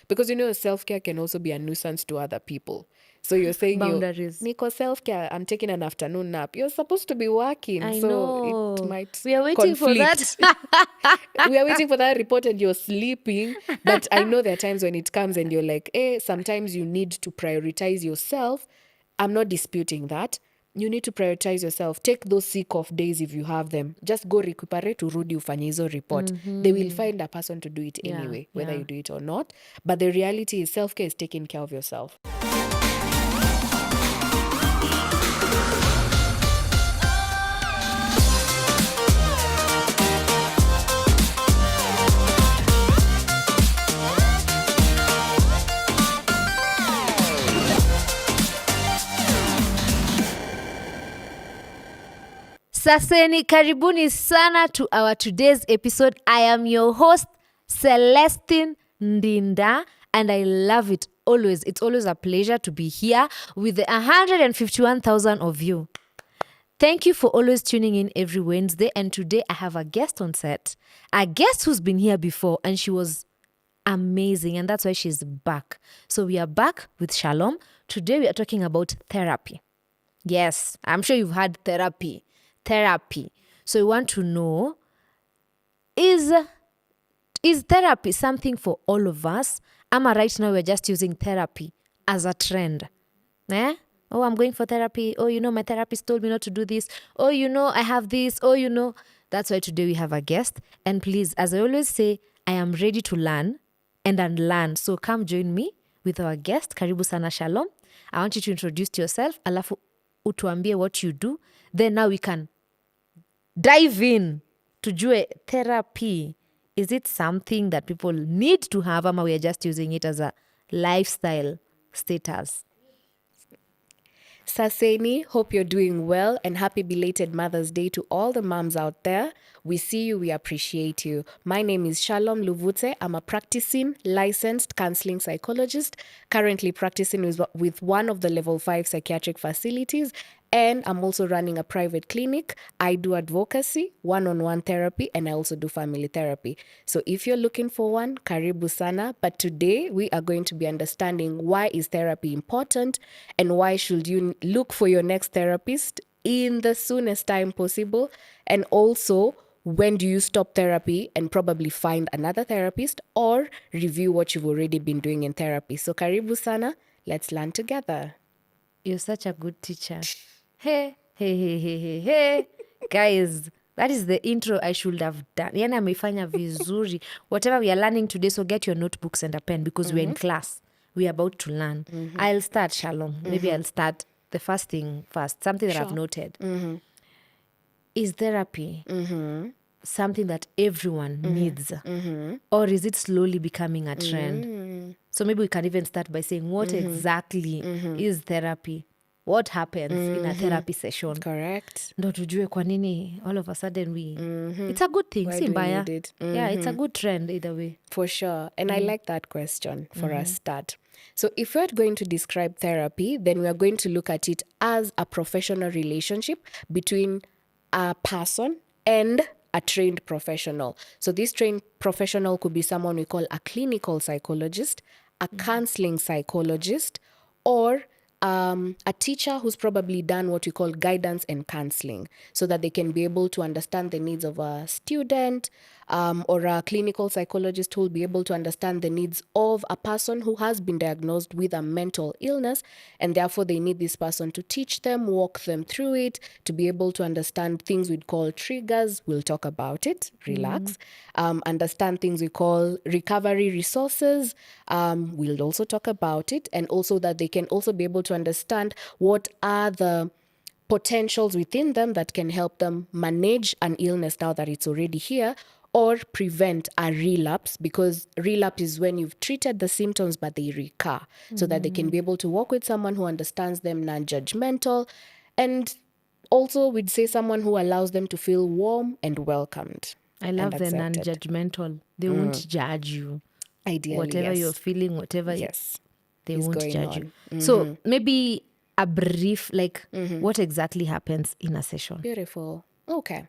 Because, self-care can also be a nuisance to other people. So you're saying Boundaries. Nico, self-care, I'm taking an afternoon nap. You're supposed to be working. I So know. it might We are waiting for conflict. We are waiting for that report and you're sleeping. But I know there are times when it comes and you're like, sometimes you need to prioritize yourself. I'm not disputing that. You need to prioritize yourself. Take those sick off days if you have them. Just go recuperate, urudi ufanye hizo report. They will find a person to do it anyway, whether you do it or not. But the reality is self-care is taking care of yourself. Saseni, karibuni sana to our today's episode. I am your host, Celestine Ndinda, and I love it always. It's always a pleasure to be here with the 151,000 of you. Thank you for always tuning in every Wednesday. And today I have a guest on set, a guest who's been here before, and she was amazing, and that's why she's back. So we are back with Shalom. Today we are talking about therapy. Yes, I'm sure you've had therapy. So we want to know, is therapy something for all of us? Right now we're just using therapy as a trend. Oh, I'm going for therapy. Oh, my therapist told me not to do this. Oh, I have this. Oh, That's why today we have a guest. And please, as I always say, I am ready to learn and unlearn. So come join me with our guest. Karibu sana Shalom. I want you to introduce yourself. Alafu utuambie what you do. Then now we can dive in to do therapy. Is it something that people need to have, or we are just using it as a lifestyle status? Saseni, hope you're doing well, and happy belated Mother's Day to all the moms out there. We see you, we appreciate you. My name is Shalom Luvutse. I'm a practicing, licensed counseling psychologist, currently practicing with one of the level 5 psychiatric facilities, and I'm also running a private clinic. I do advocacy, one-on-one therapy, and I also do family therapy. So if you're looking for one, karibu sana. But today we are going to be understanding why is therapy important and why should you look for your next therapist in the soonest time possible. And also, when do you stop therapy and probably find another therapist or review what you've already been doing in therapy. So karibu sana. Let's learn together. You're such a good teacher. Hey. Guys, that is the intro I should have done. Yani amefanya vizuri. Whatever we are learning today, so get your notebooks and a pen because we're in class. We're about to learn. I'll start, Shalom. Maybe I'll start the first thing first. Something that I've noted. Is therapy something that everyone needs? Or is it slowly becoming a trend? So maybe we can even start by saying, what exactly is therapy? What happens in a therapy session? Correct. Ndo tujue kwa nini all of a sudden it's a good thing. Si mbaya. Yeah, it's a good trend either way. For sure. And I like that question for a start. So if we're going to describe therapy, then we are going to look at it as a professional relationship between a person and a trained professional. So this trained professional could be someone we call a clinical psychologist, a counseling psychologist, or a teacher who's probably done what we call guidance and counseling, so that they can be able to understand the needs of a student, or a clinical psychologist who will be able to understand the needs of a person who has been diagnosed with a mental illness, and therefore they need this person to teach them, walk them through it, to be able to understand things we'd call triggers. We'll talk about it. Relax. Understand things we call recovery resources. We'll also talk about it, and also that they can also be able to understand what are the potentials within them that can help them manage an illness now that it's already here, or prevent a relapse, because relapse is when you've treated the symptoms but they recur, so that they can be able to work with someone who understands them, non-judgmental, and also we'd say someone who allows them to feel warm and welcomed. I love the non-judgmental. They won't judge you. Ideally, whatever yes. you're feeling, whatever they is won't going judge on. you. So maybe a brief, what exactly happens in a session? Beautiful. Okay.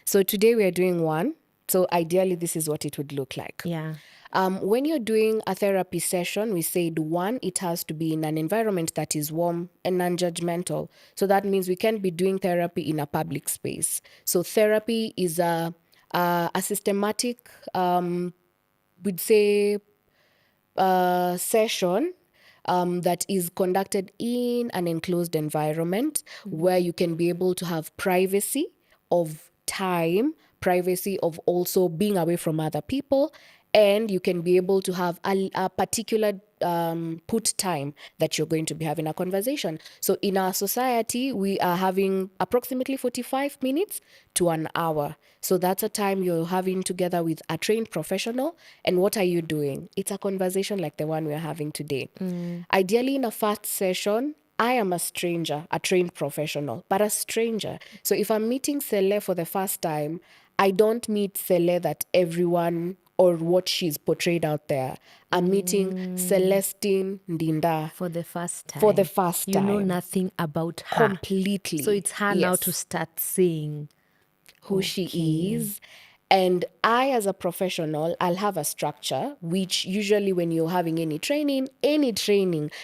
So today we are doing one. So ideally, this is what it would look like. Yeah. When you're doing a therapy session, we said one, it has to be in an environment that is warm and non-judgmental. So that means we can't be doing therapy in a public space. So therapy is a systematic, we'd say, session that is conducted in an enclosed environment where you can be able to have privacy of time, privacy of also being away from other people, and you can be able to have a particular put time that you're going to be having a conversation. So in our society, we are having approximately 45 minutes to an hour. So that's a time you're having together with a trained professional. And what are you doing? It's a conversation like the one we're having today. Ideally, in a first session, I am a stranger, a trained professional, but a stranger. So if I'm meeting Sele for the first time, I don't meet Sele that everyone or what she's portrayed out there. I'm meeting Celestine Ndinda For the first time. for the first You know time. nothing about her. Completely. So it's her now Yes. to start saying who she is. And I, as a professional, I'll have a structure, which usually when you're having any training,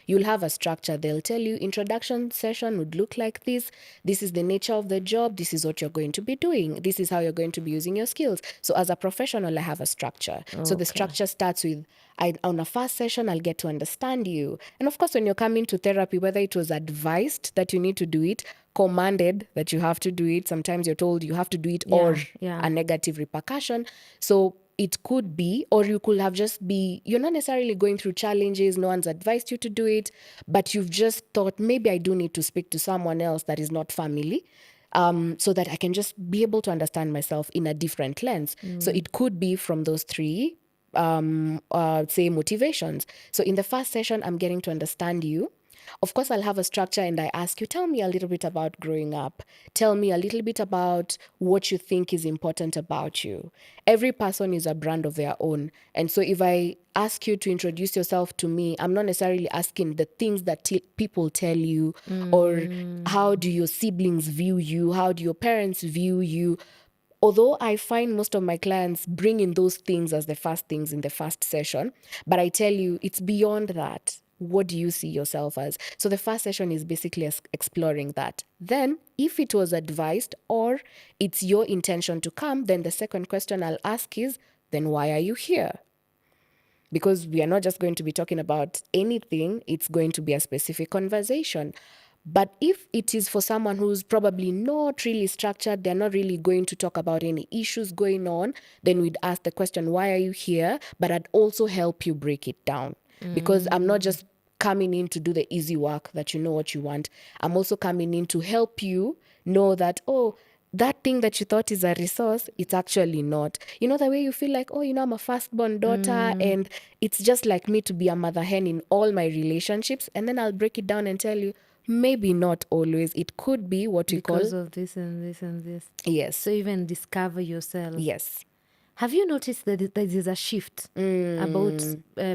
you'll have a structure. They'll tell you introduction session would look like this. This is the nature of the job. This is what you're going to be doing. This is how you're going to be using your skills. So as a professional, I have a structure. So the structure starts with, on a first session, I'll get to understand you. And of course, when you're coming to therapy, whether it was advised that you need to do it, commanded that you have to do it, sometimes you're told you have to do it, or a negative repercussion. So it could be, or you could have just be, you're not necessarily going through challenges, no one's advised you to do it, but you've just thought, maybe I do need to speak to someone else that is not family, so that I can just be able to understand myself in a different lens. So it could be from those three, say, motivations. So in the first session, I'm getting to understand you. Of course, I'll have a structure and I ask you, tell me a little bit about growing up. Tell me a little bit about what you think is important about you. Every person is a brand of their own. And so if I ask you to introduce yourself to me, I'm not necessarily asking the things that people tell you, or how do your siblings view you? How do your parents view you? Although I find most of my clients bring in those things as the first things in the first session, but I tell you, it's beyond that. What do you see yourself as? So the first session is basically exploring that. Then, if it was advised or it's your intention to come, then the second question I'll ask is, then why are you here? Because we are not just going to be talking about anything, it's going to be a specific conversation. But if it is for someone who's probably not really structured, they're not really going to talk about any issues going on, then we'd ask the question, why are you here? But I'd also help you break it down. Because I'm not just coming in to do the easy work that you know what you want. I'm also coming in to help you know that, oh, that thing that you thought is a resource, it's actually not. You know, the way you feel like, oh, I'm a firstborn daughter, and it's just like me to be a mother hen in all my relationships. And then I'll break it down and tell you, maybe not always. It could be what we call... because of this and this and this. Yes. So even discover yourself. Yes. Have you noticed that there's a shift about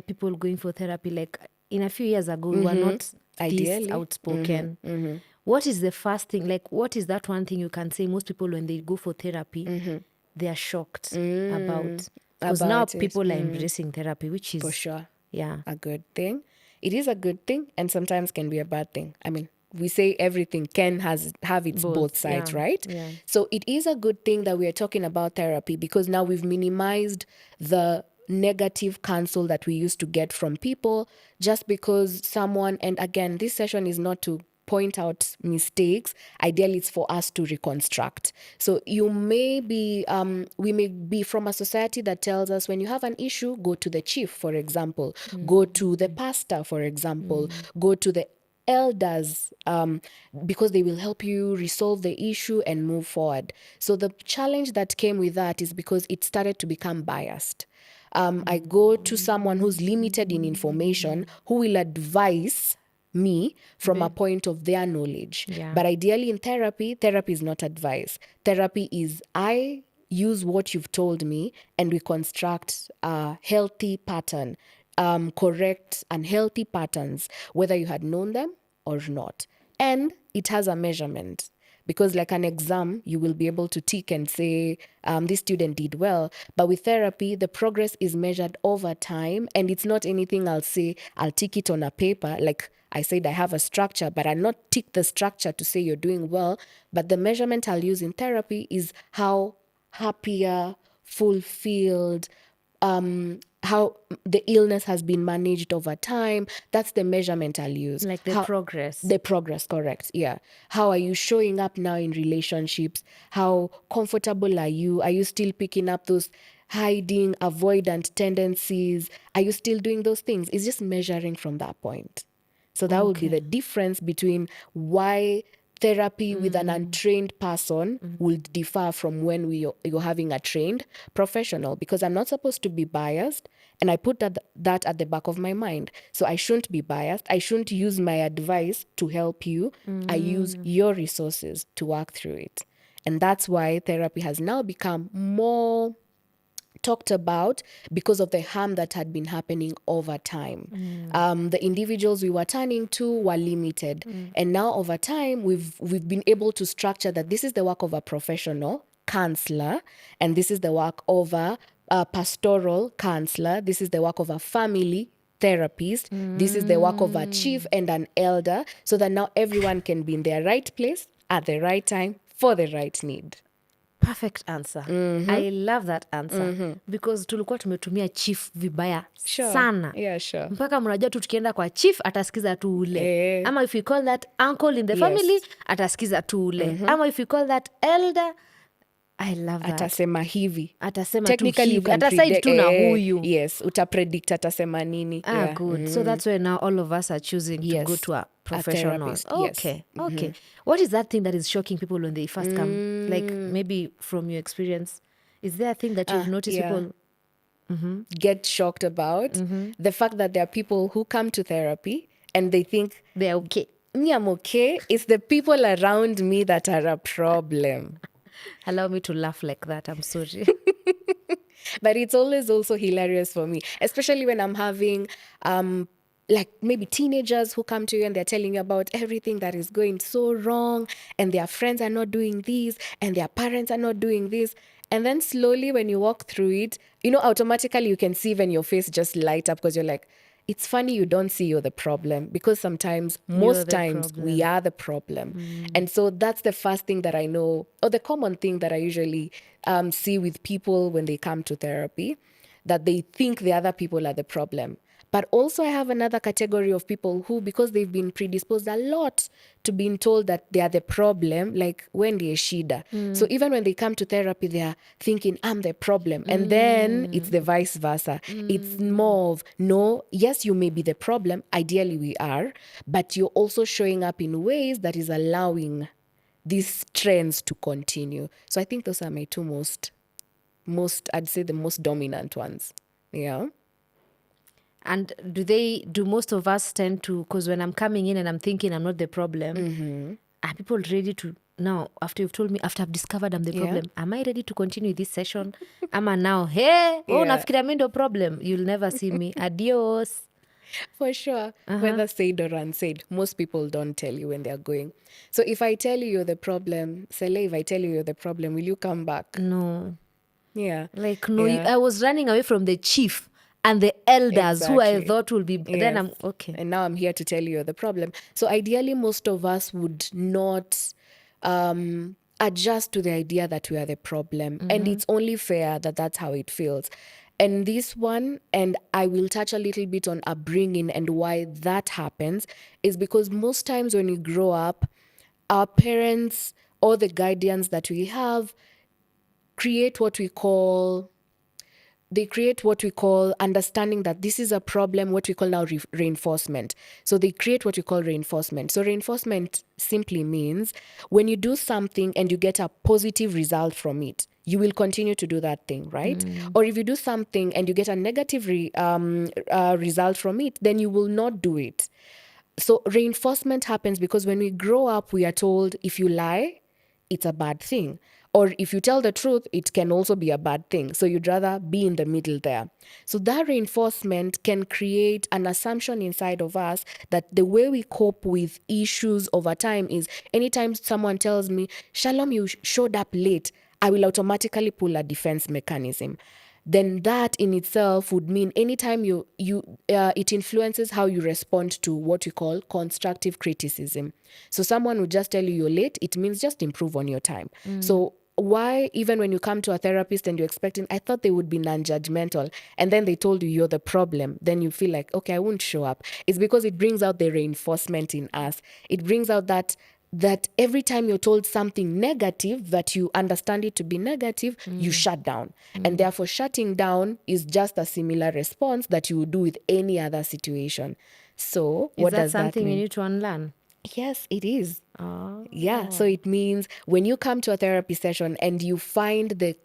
people going for therapy? Like in a few years ago, we were not Ideally. this outspoken. What is the first thing? Like, what is that one thing you can say most people when they go for therapy, they are shocked about? Because now About it. people are embracing therapy, which is For sure. yeah. A good thing. It is a good thing, and sometimes can be a bad thing. I mean, we say everything can have its both sides, yeah, right? yeah. So it is a good thing that we are talking about therapy, because now we've minimized the negative counsel that we used to get from people just because someone, and again, this session is not to point out mistakes. Ideally, it's for us to reconstruct. So you may be, we may be from a society that tells us when you have an issue, go to the chief, for example, go to the pastor, for example, go to the elders, because they will help you resolve the issue and move forward. So the challenge that came with that is because it started to become biased. I go to someone who's limited in information, who will advise me from a point of their knowledge. Yeah. But ideally in therapy is not advice. Therapy is, I use what you've told me and we construct a healthy pattern, correct unhealthy patterns, whether you had known them or not. And it has a measurement. because like an exam, you will be able to tick and say, this student did well. But with therapy, the progress is measured over time, and it's not anything I'll say, I'll tick it on a paper. Like I said, I have a structure, but I'll not tick the structure to say you're doing well. But the measurement I'll use in therapy is how happier, fulfilled, how the illness has been managed over time. That's the measurement I'll use. Like the progress. The progress, correct. Yeah. How are you showing up now in relationships? How comfortable are you? Are you still picking up those hiding, avoidant tendencies? Are you still doing those things? It's just measuring from that point. So that would be the difference between why therapy with an untrained person would differ from when you're having a trained professional, because I'm not supposed to be biased, and I put that at the back of my mind. So I shouldn't be biased. I shouldn't use my advice to help you. I use your resources to work through it. And that's why therapy has now become more talked about because of the harm that had been happening over time. The individuals we were turning to were limited. And now over time, we've been able to structure that this is the work of a professional counselor, and this is the work of a pastoral counselor. This is the work of a family therapist. This is the work of a chief and an elder, so that now everyone can be in their right place at the right time for the right need. Perfect answer. I love that answer because tulikuwa tumetumia chief vibaya sana. Yeah, sure. Mpaka mnajua tu tukienda kwa chief atasikiza tu ule. Ama if you call that uncle in the family atasikiza tu ule. Ama if you call that elder, I love that. Atasema hivi. Atasema Technically tu you can ataside tu na huyu. Yes, utapredict atasema nini. Good. So that's why now all of us are choosing to go to a professional. therapist, Okay. Okay. What is that thing that is shocking people when they first come? Like maybe from your experience, is there a thing that you've noticed people get shocked about? The fact that there are people who come to therapy and they think they're okay? Me, I'm okay. It's the people around me that are a problem. Allow me to laugh like that. I'm sorry. But it's always also hilarious for me, especially when I'm having like maybe teenagers who come to you and they're telling you about everything that is going so wrong, and their friends are not doing this and their parents are not doing this. And then slowly when you walk through it, automatically you can see when your face just light up, because you're like, it's funny you don't see you're the problem, because sometimes, most times, we are the problem. And so that's the first thing that I know, or the common thing that I usually see with people when they come to therapy, that they think the other people are the problem. But also I have another category of people who, because they've been predisposed a lot to being told that they are the problem, like when they're shida. So even when they come to therapy, they are thinking, I'm the problem. And then it's the vice versa. It's more of, no, yes, you may be the problem. Ideally we are. But you're also showing up in ways that is allowing these trends to continue. So I think those are my two most, I'd say the most dominant ones. Yeah. And do most of us tend to, because when I'm coming in and I'm thinking I'm not the problem, are people ready to, now, after you've told me, after I've discovered I'm the problem, am I ready to continue this session? Am I now, nafikiri mimi ndo problem, you'll never see me, adios. For sure. Whether said or unsaid, most people don't tell you when they're going. So if I tell you you're the problem, Sele, if I tell you you're the problem, will you come back? No. Yeah. Like, no, I was running away from the chief and the elders who I thought will be, then I'm okay. And now I'm here to tell you you're the problem. So ideally, most of us would not adjust to the idea that we are the problem. And it's only fair that that's how it feels. And this one, and I will touch a little bit on upbringing and why that happens, is because most times when we grow up, our parents or the guardians that we have create what we call understanding that this is a problem, what we call now reinforcement. So they create what we call reinforcement. So reinforcement simply means when you do something and you get a positive result from it, you will continue to do that thing, right? Or if you do something and you get a negative result from it, then you will not do it. So reinforcement happens because when we grow up, we are told if you lie, it's a bad thing. Or if you tell the truth, it can also be a bad thing. So you'd rather be in the middle there. So that reinforcement can create an assumption inside of us that the way we cope with issues over time is anytime someone tells me, Shalom, you showed up late, I will automatically pull a defense mechanism. Then that in itself would mean anytime it influences how you respond to what we call constructive criticism. So someone would just tell you you're late, it means just improve on your time. So why, even when you come to a therapist and you're expecting, I thought they would be non-judgmental, and then they told you you're the problem, then you feel like, okay, I won't show up. It's because it brings out the reinforcement in us. It brings out that every time you're told something negative, that you understand it to be negative, you shut down. And therefore, shutting down is just a similar response that you would do with any other situation. So, Is what that does that something mean? you need to unlearn? Yes, it is. Oh. Yeah. So it means when you come to a therapy session and you find the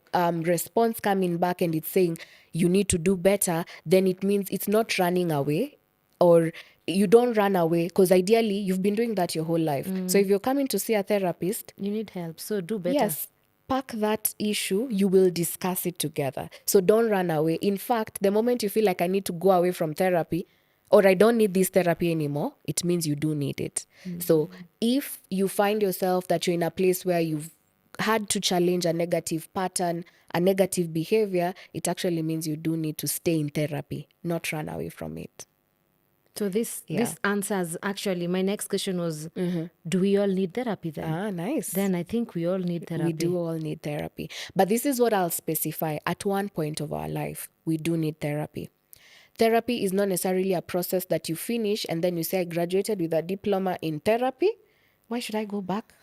response coming back and it's saying you need to do better, then it means it's not running away, or you don't run away, because ideally you've been doing that your whole life. So if you're coming to see a therapist, You need help, so do better. yes, pack that issue, you will discuss it together. So don't run away. In fact, the moment you feel like I need to go away from therapy, or I don't need this therapy anymore, it means you do need it. So if you find yourself that you're in a place where you've had to challenge a negative pattern, a negative behavior, it actually means you do need to stay in therapy, not run away from it. So this answers, actually, my next question was, do we all need therapy then? Ah, nice. Then I think we all need therapy. We do all need therapy. But this is what I'll specify. At one point of our life, we do need therapy. Therapy is not necessarily a process that you finish and then you say, I graduated with a diploma in therapy. Why should I go back?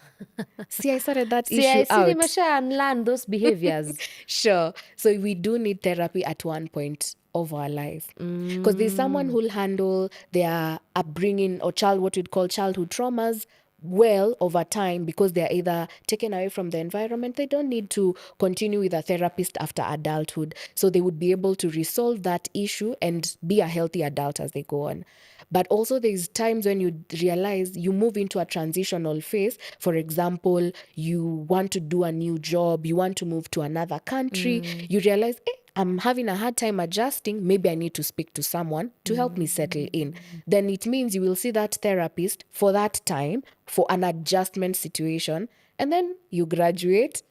See, I started that See, issue I see out. nimesha unlearn those behaviors. Sure. So we do need therapy at one point of our life. Because there's someone who'll handle their upbringing or what we'd call childhood traumas well over time, because they're either taken away from the environment. They don't need to continue with a therapist after adulthood. So they would be able to resolve that issue and be a healthy adult as they go on. But also there's times when you realize you move into a transitional phase. For example, you want to do a new job, you want to move to another country, you realize, I'm having a hard time adjusting. Maybe I need to speak to someone to help me settle in. Then it means you will see that therapist for that time, for an adjustment situation. And then you graduate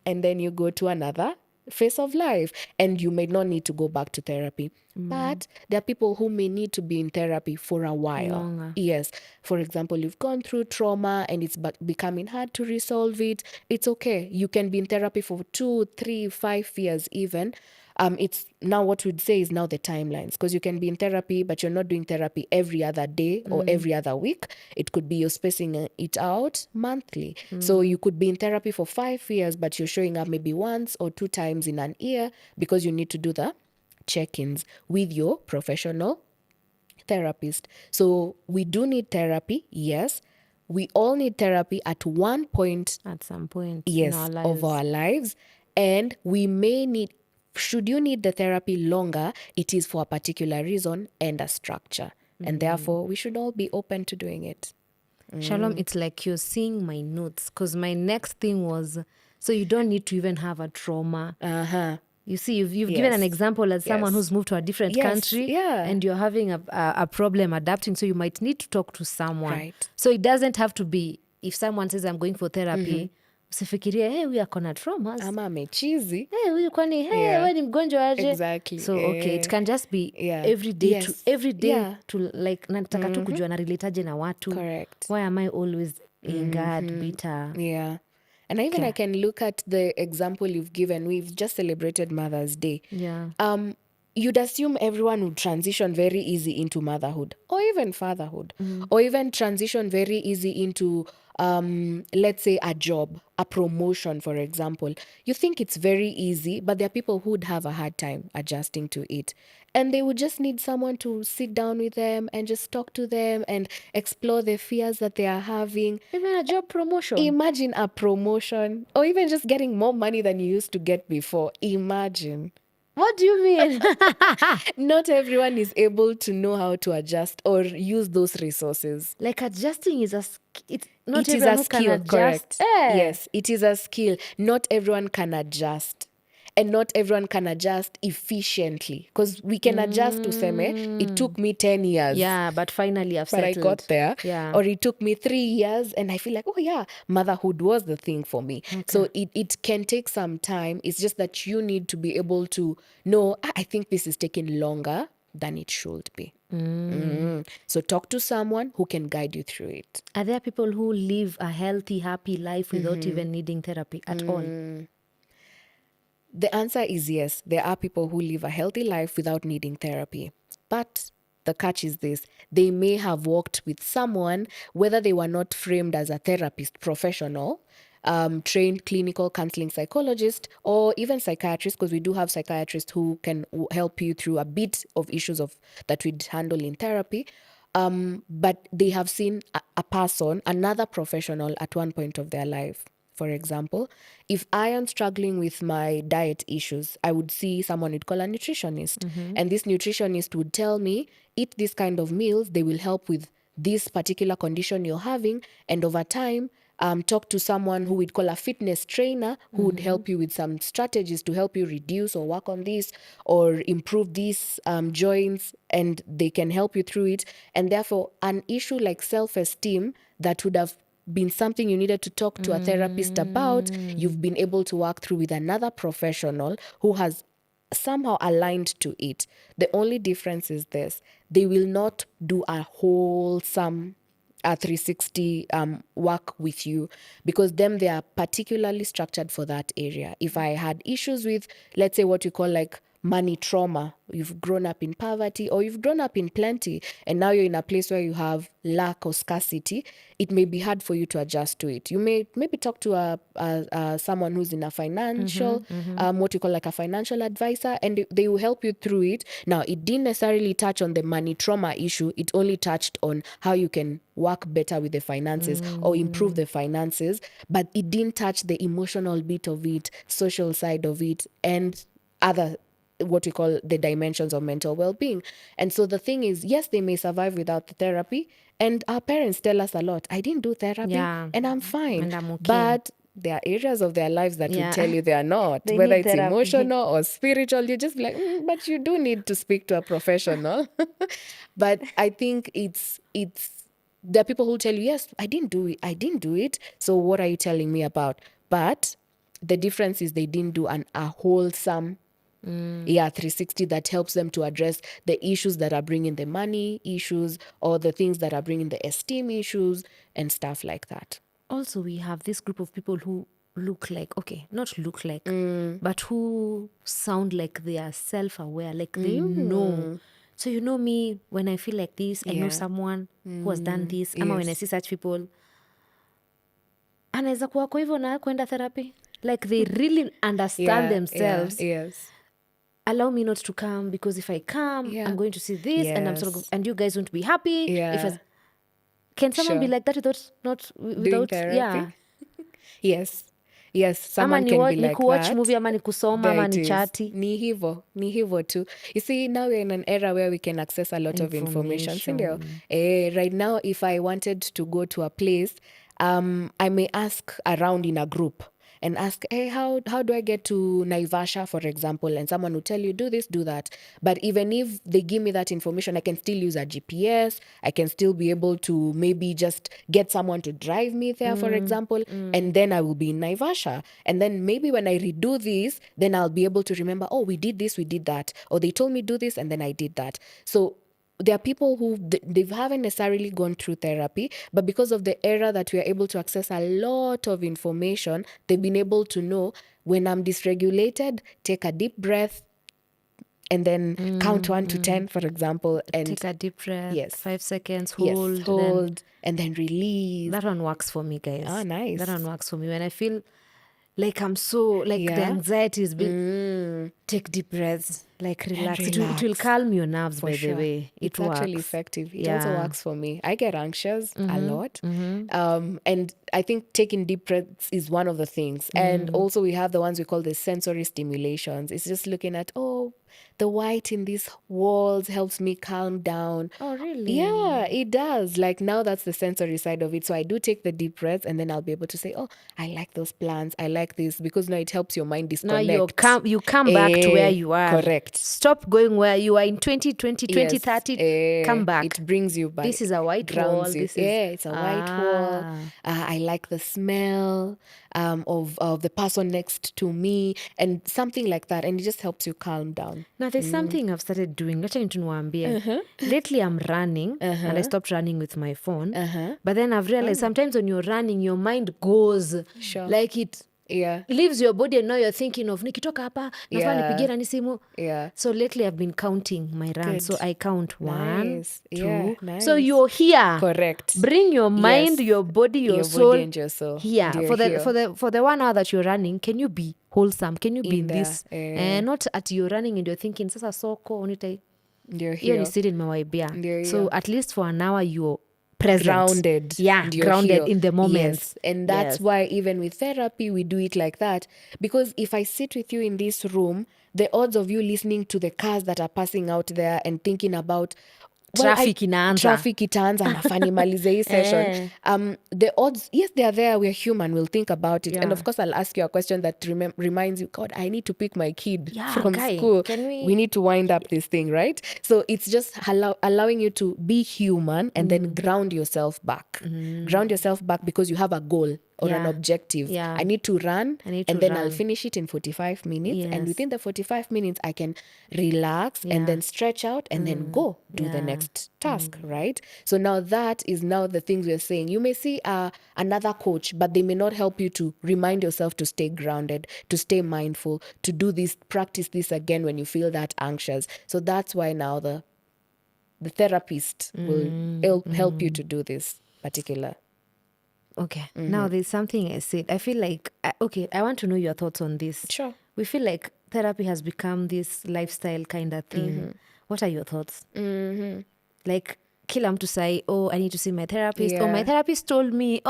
and then you go to another phase of life and you may not need to go back to therapy. But there are people who may need to be in therapy for a while. Longer. Yes. For example, you've gone through trauma and it's becoming hard to resolve it. It's okay. You can be in therapy for 2, 3, 5 years even. It's now what we'd say is now the timelines, because you can be in therapy, but you're not doing therapy every other day or every other week. It could be you're spacing it out monthly. So you could be in therapy for 5 years, but you're showing up maybe once or 2 times in an year because you need to do the check-ins with your professional therapist. So we do need therapy, yes. We all need therapy at one point, At some point yes, in our lives. of our lives. And we may need, should you need the therapy longer, it is for a particular reason and a structure. And therefore, we should all be open to doing it. Shalom, it's like you're seeing my notes, because my next thing was, so you don't need to even have a trauma. You see, you've given an Yes. example as someone Yes. who's moved to a different Yes, country, yeah. and you're having a problem adapting, so you might need to talk to someone. Right. So it doesn't have to be, if someone says I'm going for therapy, usifikirie, hey, huyu akona traumas. Ama amechizi. Hey, huyu kwani, hey, Yeah. we ni mgonjwa aje? Exactly. So okay, it can just be Yeah. every day Yes. to every day Yeah. to like nataka tu kujua na relate na watu. Correct. Why am I always angered, bitter? Yeah. And even I can look at the example you've given. We've just celebrated Mother's Day. Yeah. You'd assume everyone would transition very easy into motherhood or even fatherhood, or even transition very easy into, let's say, a job, a promotion, for example. You think it's very easy, but there are people who would have a hard time adjusting to it. And they would just need someone to sit down with them and just talk to them and explore the fears that they are having. Even a job promotion. Imagine a promotion, or even just getting more money than you used to get before. Imagine. What do you mean? Not everyone is able to know how to adjust or use those resources. Like adjusting is it's not It is everyone a who can skill, adjust. correct? Yes, it is a skill. Not everyone can adjust. And not everyone can adjust efficiently. Because we can adjust to seme, it took me 10 years. Yeah, but finally I've But I settled. got there. Yeah. Or it took me 3 years and I feel like, oh yeah, motherhood was the thing for me. So it can take some time. It's just that you need to be able to know, I think this is taking longer than it should be. So talk to someone who can guide you through it. Are there people who live a healthy, happy life without even needing therapy at all? The answer is yes. There are people who live a healthy life without needing therapy. But the catch is this: they may have worked with someone, whether they were not framed as a therapist professional, trained clinical counseling psychologist, or even psychiatrist, because we do have psychiatrists who can help you through a bit of issues of that we'd handle in therapy. But they have seen a person, another professional at one point of their life. For example, if I am struggling with my diet issues, I would see someone we'd call a nutritionist. And this nutritionist would tell me, eat this kind of meals, they will help with this particular condition you're having. And over time, talk to someone who we'd call a fitness trainer who would help you with some strategies to help you reduce or work on this or improve these joints, and they can help you through it. And therefore, an issue like self-esteem that would have been something you needed to talk to a therapist about, you've been able to work through with another professional who has somehow aligned to it. The only difference is this: they will not do a wholesome 360 work with you, because them, they are particularly structured for that area. If I had issues with, let's say, what you call like money trauma, you've grown up in poverty or you've grown up in plenty and now you're in a place where you have lack or scarcity, it may be hard for you to adjust to it. You may maybe talk to someone who's in a financial what you call like a financial advisor, and they will help you through it. Now, it didn't necessarily touch on the money trauma issue. It only touched on how you can work better with the finances or improve the finances, but it didn't touch the emotional bit of it, social side of it, and other what we call the dimensions of mental well-being. And so the thing is, yes, they may survive without the therapy, and our parents tell us a lot, I didn't do therapy and I'm fine. And I'm okay. But there are areas of their lives that will tell you they are not, They whether need it's therapy. emotional or spiritual. You're just like, but you do need to speak to a professional. But I think it's there are people who tell you, yes, I didn't do it. So what are you telling me about? But the difference is they didn't do a wholesome 360 that helps them to address the issues that are bringing the money issues or the things that are bringing the esteem issues and stuff like that. Also, we have this group of people who not look like, but who sound like they are self-aware, like they know. So you know me, when I feel like this, I know someone who has done this. Ama when I see such people, anaweza kuwa kwa hivyo na kwenda therapy. Like they really understand themselves. Yes. Allow me not to come, because if I come, I'm going to see this, and I'm sort of, and you guys won't be happy. Can someone be like that without therapy? Yes, someone ama can be like watch that. movie, ama ni kusoma, ama ni chati. Ni hivo too. You see, now we're in an era where we can access a lot of information. Sindio? Right now, if I wanted to go to a place, I may ask around in a group and ask, hey, how do I get to Naivasha, for example? And someone will tell you, do this, do that. But even if they give me that information, I can still use a GPS. I can still be able to maybe just get someone to drive me there, for example, and then I will be in Naivasha. And then maybe when I redo this, then I'll be able to remember, oh, we did this, we did that. Or they told me do this, and then I did that. So there are people who they haven't necessarily gone through therapy, but because of the era that we are able to access a lot of information, they've been able to know, when I'm dysregulated, take a deep breath and then count 1 to 10, for example. And take a deep breath. Yes. 5 seconds, hold, and then release. That one works for me, guys. Oh, nice. That one works for me. When I feel like I'm so like the Yeah. anxiety is take deep breaths, like relax. It will relax. calm your nerves. For by sure. the way, it It's works. actually effective. It Yeah. also works for me. I get anxious a lot. And I think taking deep breaths is one of the things. And also we have the ones we call the sensory stimulations. It's just looking at, the white in these walls helps me calm down. Oh, really? Yeah, it does. Like now that's the sensory side of it. So I do take the deep breaths and then I'll be able to say, I like those plants. I like this, because now it helps your mind Now disconnect. you come back to where you are. Correct. Stop going where you are in 2020, 2030. Come back. It brings you back. This is a white grounds wall. you. This is It's a white wall. I like the smell of the person next to me and something like that. And it just helps you calm down. Now there's something I've started doing. Lately I'm running and I stopped running with my phone. But then I've realized sometimes when you're running, your mind goes like it leaves your body and now you're thinking of nikitoka hapa nafaa nipigie nani simu. So lately I've been counting my runs. So I count 1, 2. Nice. So you're here. Correct. Bring your mind, your body, your soul body and your soul here. For the 1 hour that you're running, can you be wholesome? Can you be in there, this? Not at you're running and you're thinking sasa soko unitai Ndio hiyo ni hiyo. siri nimewaibia. Ndio So hiyo. at least for an hour you're present. Grounded. Yeah, Ndio grounded hiyo. in the moment. Yes. And that's why even with therapy, we do it like that. Because if I sit with you in this room, the odds of you listening to the cars that are passing out there and thinking about Traffic inaanza. Traffic itaanza nafaa nimalize hii session. The odds, yes, they are there. We're human. We'll think about it. And of course, I'll ask you a question that reminds you, God, I need to pick my kid from guy, school. can we need to wind up this thing, right? So it's just allowing you to be human and then ground yourself back. Ground yourself back because you have a goal or an objective. I need to run and then I'll finish it in 45 minutes. And within the 45 minutes, I can relax and then stretch out and then go do the next task, right? So now that is now the things we're saying. You may see another coach, but they may not help you to remind yourself to stay grounded, to stay mindful, to do this, practice this again when you feel that anxious. So that's why now the therapist will help you to do this particular. Okay. Now there's something I said. I feel like, I want to know your thoughts on this. Sure. We feel like therapy has become this lifestyle kind of thing. What are your thoughts? Like, kila mtu say, I need to see my therapist. Yeah. My therapist told me.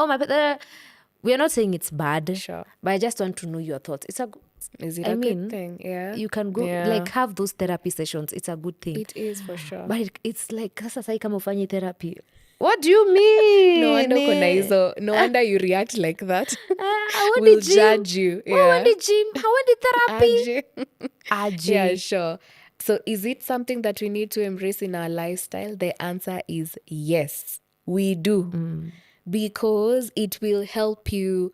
We are not saying it's bad. Sure. But I just want to know your thoughts. Is it a good thing? Yeah. You can go, like, have those therapy sessions. It's a good thing. It is for sure. But it's like, sasa sai kama ufanye therapy. What do you mean? No wonder uko na hizo. No wonder you react like that. Hawendi We'll gym. judge you. Hawendi gym. Hawendi therapy. Aje. Yeah, sure. So is it something that we need to embrace in our lifestyle? The answer is yes, we do. Because it will help you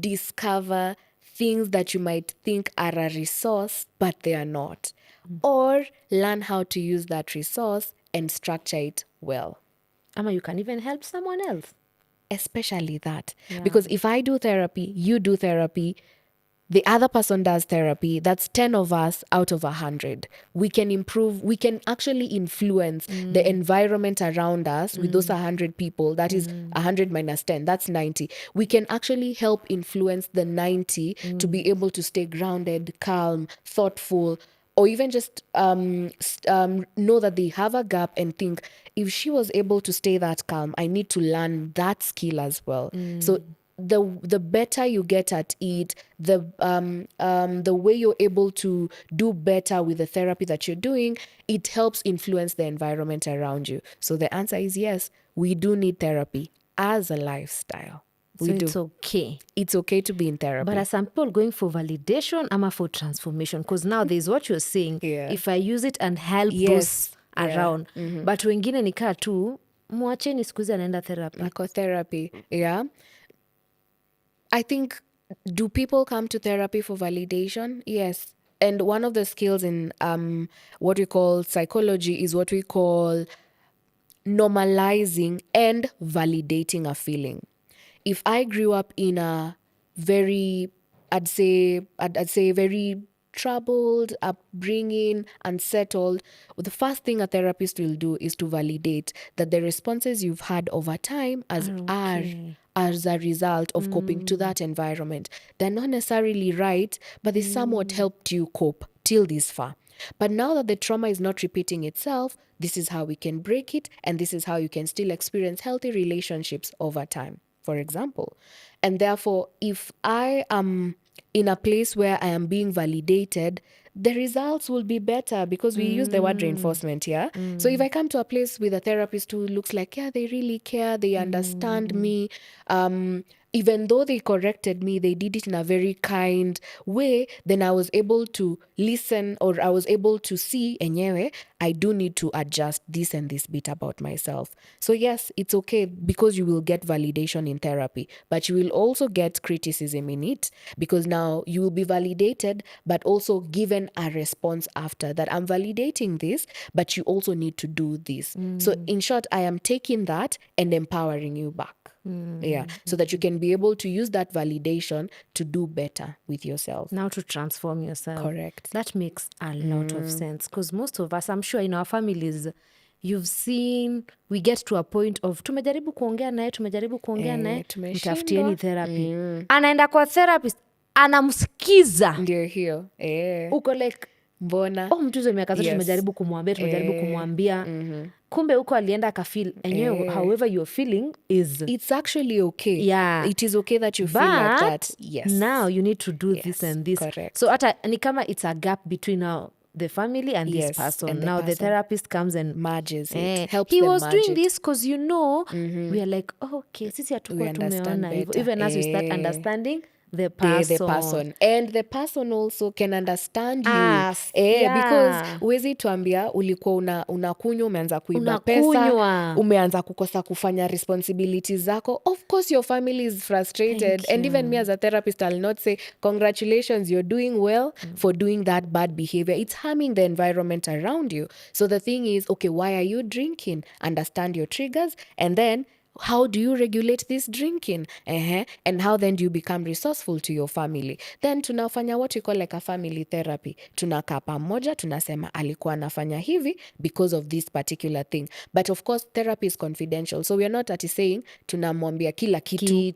discover things that you might think are a resource, but they are not. Or learn how to use that resource and structure it well. Ama you can even help someone else. Especially that. Because if I do therapy, you do therapy, the other person does therapy, that's 10 of us out of 100. We can improve, we can actually influence the environment around us with those 100 people. That is 100 minus 10, that's 90. We can actually help influence the 90 to be able to stay grounded, calm, thoughtful, or even just know that they have a gap and think, if she was able to stay that calm, I need to learn that skill as well. So the better you get at it, the way you're able to do better with the therapy that you're doing, it helps influence the environment around you. So the answer is yes, we do need therapy as a lifestyle. So it's okay. It's okay to be in therapy. But are some people going for validation ama for transformation? Because now there's what you're saying. If I use it and help those around. But wengine nikaa tu, mwacheni siku hizi anaenda therapy. Nako therapy, yeah. I think, do people come to therapy for validation? Yes. And one of the skills in what we call psychology is what we call normalizing and validating a feeling. If I grew up in a very, I'd say very troubled upbringing, unsettled, the first thing a therapist will do is to validate that the responses you've had over time are as a result of coping to that environment. They're not necessarily right, but they somewhat helped you cope till this far. But now that the trauma is not repeating itself, this is how we can break it, and this is how you can still experience healthy relationships over time, for example. And therefore, if I am in a place where I am being validated, the results will be better because we use the word reinforcement, yeah? So if I come to a place with a therapist who looks like, yeah, they really care, they understand me, even though they corrected me, they did it in a very kind way, then I was able to listen, or I was able to see, enyewe, I do need to adjust this and this bit about myself. So yes, it's okay because you will get validation in therapy, but you will also get criticism in it because now you will be validated, but also given a response after that. I'm validating this, but you also need to do this. So in short, I am taking that and empowering you back. Yeah, so that you can be able to use that validation to do better with yourself. Now to transform yourself. Correct. That makes a lot of sense because most of us, I'm sure in our families, you've seen we get to a point of tumejaribu kuongea naye tumeshindwa. mtafutieni therapy. Anaenda kwa therapist, anamsikiza. Ndio hiyo. Uko like, mbona mtuzo miaka zote tumejaribu kumwambia. Kumbe huko alienda akafeel enyewe however you're feeling is it's actually okay. Yeah. It is okay that you but feel like that. Yes. Now you need to do this and this. Correct. So hata ni kama it's a gap between now the family and this person. And now the therapist comes and merges it. Helps he them was merge doing it. this because we are like, okay, sisi hatukuwa tumeona hivyo. Even as we start understanding the person. And the person also can understand you. Yeah. Because uwezi tuambia ulikuwa unakunywa, umeanza kuiba pesa, umeanza kukosa kufanya responsibilities zako. Of course your family is frustrated. And even me as a therapist, I'll not say, congratulations, you're doing well for doing that bad behavior. It's harming the environment around you. So the thing is, okay, why are you drinking? Understand your triggers, and then how do you regulate this drinking? And how then do you become resourceful to your family? Then tunafanya what we call like a family therapy. Tunakaa pamoja, tunasema alikuwa anafanya hivi because of this particular thing. But of course, therapy is confidential. So we are not saying tunamwambia kila kitu.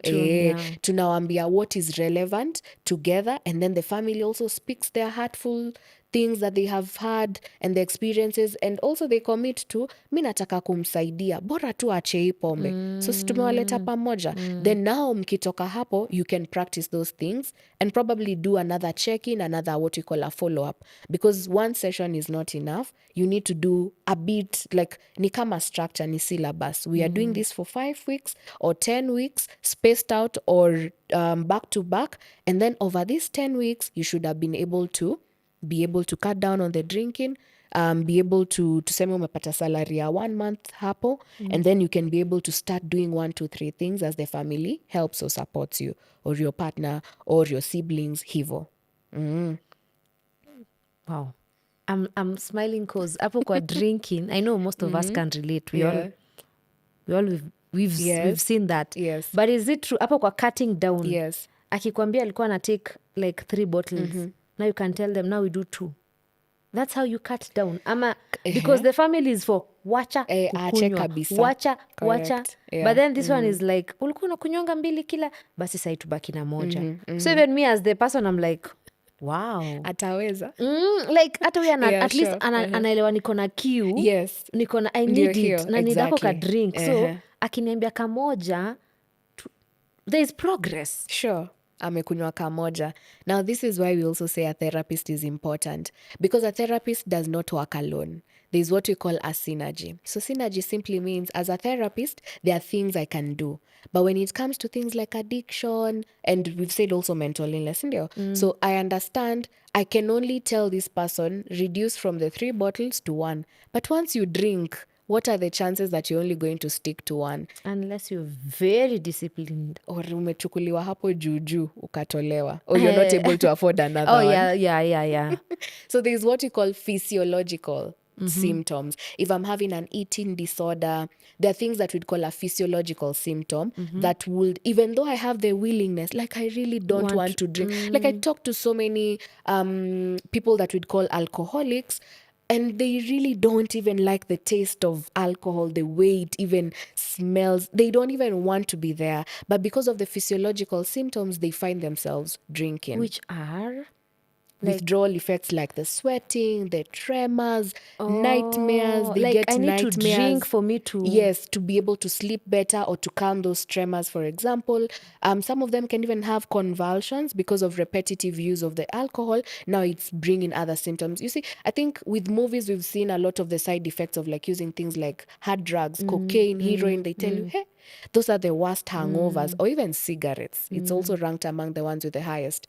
Tunawambia what is relevant together. And then the family also speaks their heartful things that they have had and the experiences, and also they commit to, mi nataka kumsaidia, bora tu ache hii pombe. So si tumewaleta pamoja. Then now mkitoka hapo, you can practice those things and probably do another check-in, another what you call a follow-up. Because one session is not enough. You need to do a bit, like ni kama structure, ni syllabus. We are doing this for 5 weeks or 10 weeks, spaced out or back to back. And then over these 10 weeks, you should have been able to cut down on the drinking, be able to tuseme umepata salary ya 1 month hapo, and then you can be able to start doing 1, 2, 3 things as the family helps or supports you, or your partner or your siblings, hivo. Wow. I'm smiling cause hapo kwa drinking, I know most of us can relate. We've seen that. Yes. But is it true hapo kwa cutting down? Yes. Akikwambia alikuwa na take like 3 bottles. Now you can tell them, now we do 2. That's how you cut down. Ama because the family is for wacha kukunywa. Wacha. Yeah. But then this one is like, ulikuwa unakunywanga 2 kila, basi sai tubaki na moja. So even me as the person, I'm like, wow. Ataweza. Like hata huyu at least anaelewa niko na kiu. Yes. Niko na I need it. Na nidako ka drink. So akiniambia kamoja, there is progress. Sure. Amekunywa kamoja. Now this is why we also say a therapist is important, because a therapist does not work alone. There's what we call a synergy. So synergy simply means as a therapist, there are things I can do. But when it comes to things like addiction, and we've said also mental illness, so I understand I can only tell this person reduce from the 3 bottles to 1. But once you drink, what are the chances that you're only going to stick to 1? Unless you're very disciplined. Or umechukuliwa hapo juju ukatolewa. Or you're not able to afford another one. Yeah. So there's what you call physiological. symptoms. If I'm having an eating disorder, there are things that we'd call a physiological symptom that would, even though I have the willingness, like I really don't want to drink. Like I talk to so many people that we'd call alcoholics, and they really don't even like the taste of alcohol, the way it even smells. They don't even want to be there. But because of the physiological symptoms, they find themselves drinking. Which are Withdrawal effects like the sweating, the tremors, nightmares. They like get I need nightmares. to drink for me to Yes, to be able to sleep better or to calm those tremors, for example. Some of them can even have convulsions because of repetitive use of the alcohol. Now it's bringing other symptoms. You see, I think with movies, we've seen a lot of the side effects of like using things like hard drugs, cocaine, heroin. They tell you, hey, those are the worst hangovers, or even cigarettes. It's also ranked among the ones with the highest.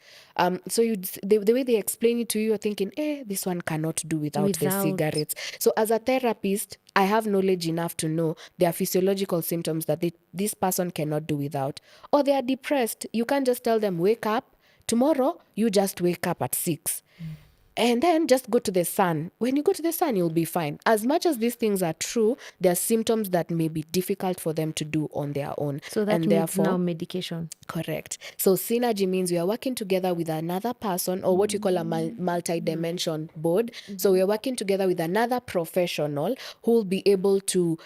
So the way they explain it to you, you're thinking, this one cannot do without the cigarettes. So as a therapist, I have knowledge enough to know there are physiological symptoms that this person cannot do without. Or they are depressed. You can't just tell them, wake up. Tomorrow, you just wake up at 6. And then just go to the sun. When you go to the sun, you'll be fine. As much as these things are true, there are symptoms that may be difficult for them to do on their own. So that and means therefore, now medication. Correct. So synergy means we are working together with another person, or what you call a multi-dimension board. So we are working together with another professional who will be able to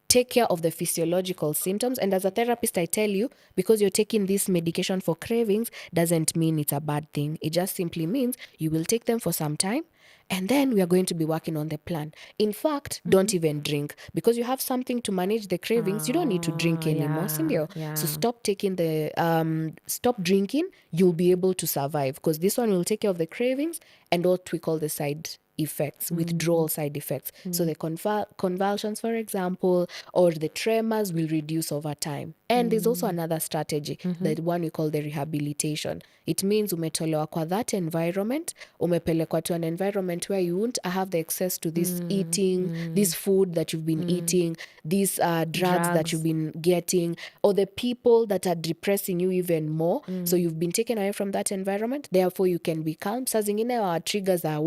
take care of the physiological symptoms. And as a therapist, I tell you, because you're taking this medication for cravings doesn't mean it's a bad thing. It just simply means you will take them for some time, and then we are going to be working on the plan. In fact, don't even drink, because you have something to manage the cravings. You don't need to drink anymore, Cindy. So stop taking stop drinking. You'll be able to survive, because this one will take care of the cravings and what we call the side effects, withdrawal side effects. So the convulsions, for example, or the tremors will reduce over time. And there's also another strategy, the one we call the rehabilitation. It means umetolewa kwa that environment, umepelekwa to an environment where you won't have the access to this eating, this food that you've been eating, these drugs that you've been getting, or the people that are depressing you even more. So you've been taken away from that environment, therefore you can be calm. Saa zingine our triggers are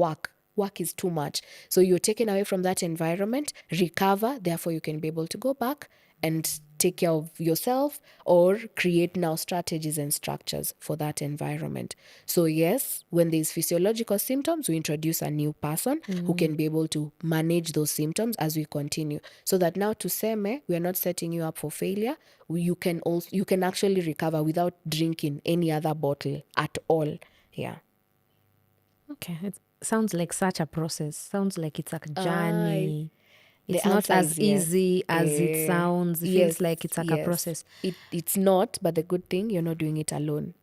work is too much. So you're taken away from that environment, recover, therefore you can be able to go back and take care of yourself, or create now strategies and structures for that environment. So yes, when there's physiological symptoms, we introduce a new person who can be able to manage those symptoms as we continue. So that now tuseme, we are not setting you up for failure. You can actually recover without drinking any other bottle at all. Yeah. Okay, it sounds like such a process. Sounds like it's a journey. It's The not answer as is yes. easy as it sounds. It feels like it's like a process. It's not, but the good thing, you're not doing it alone.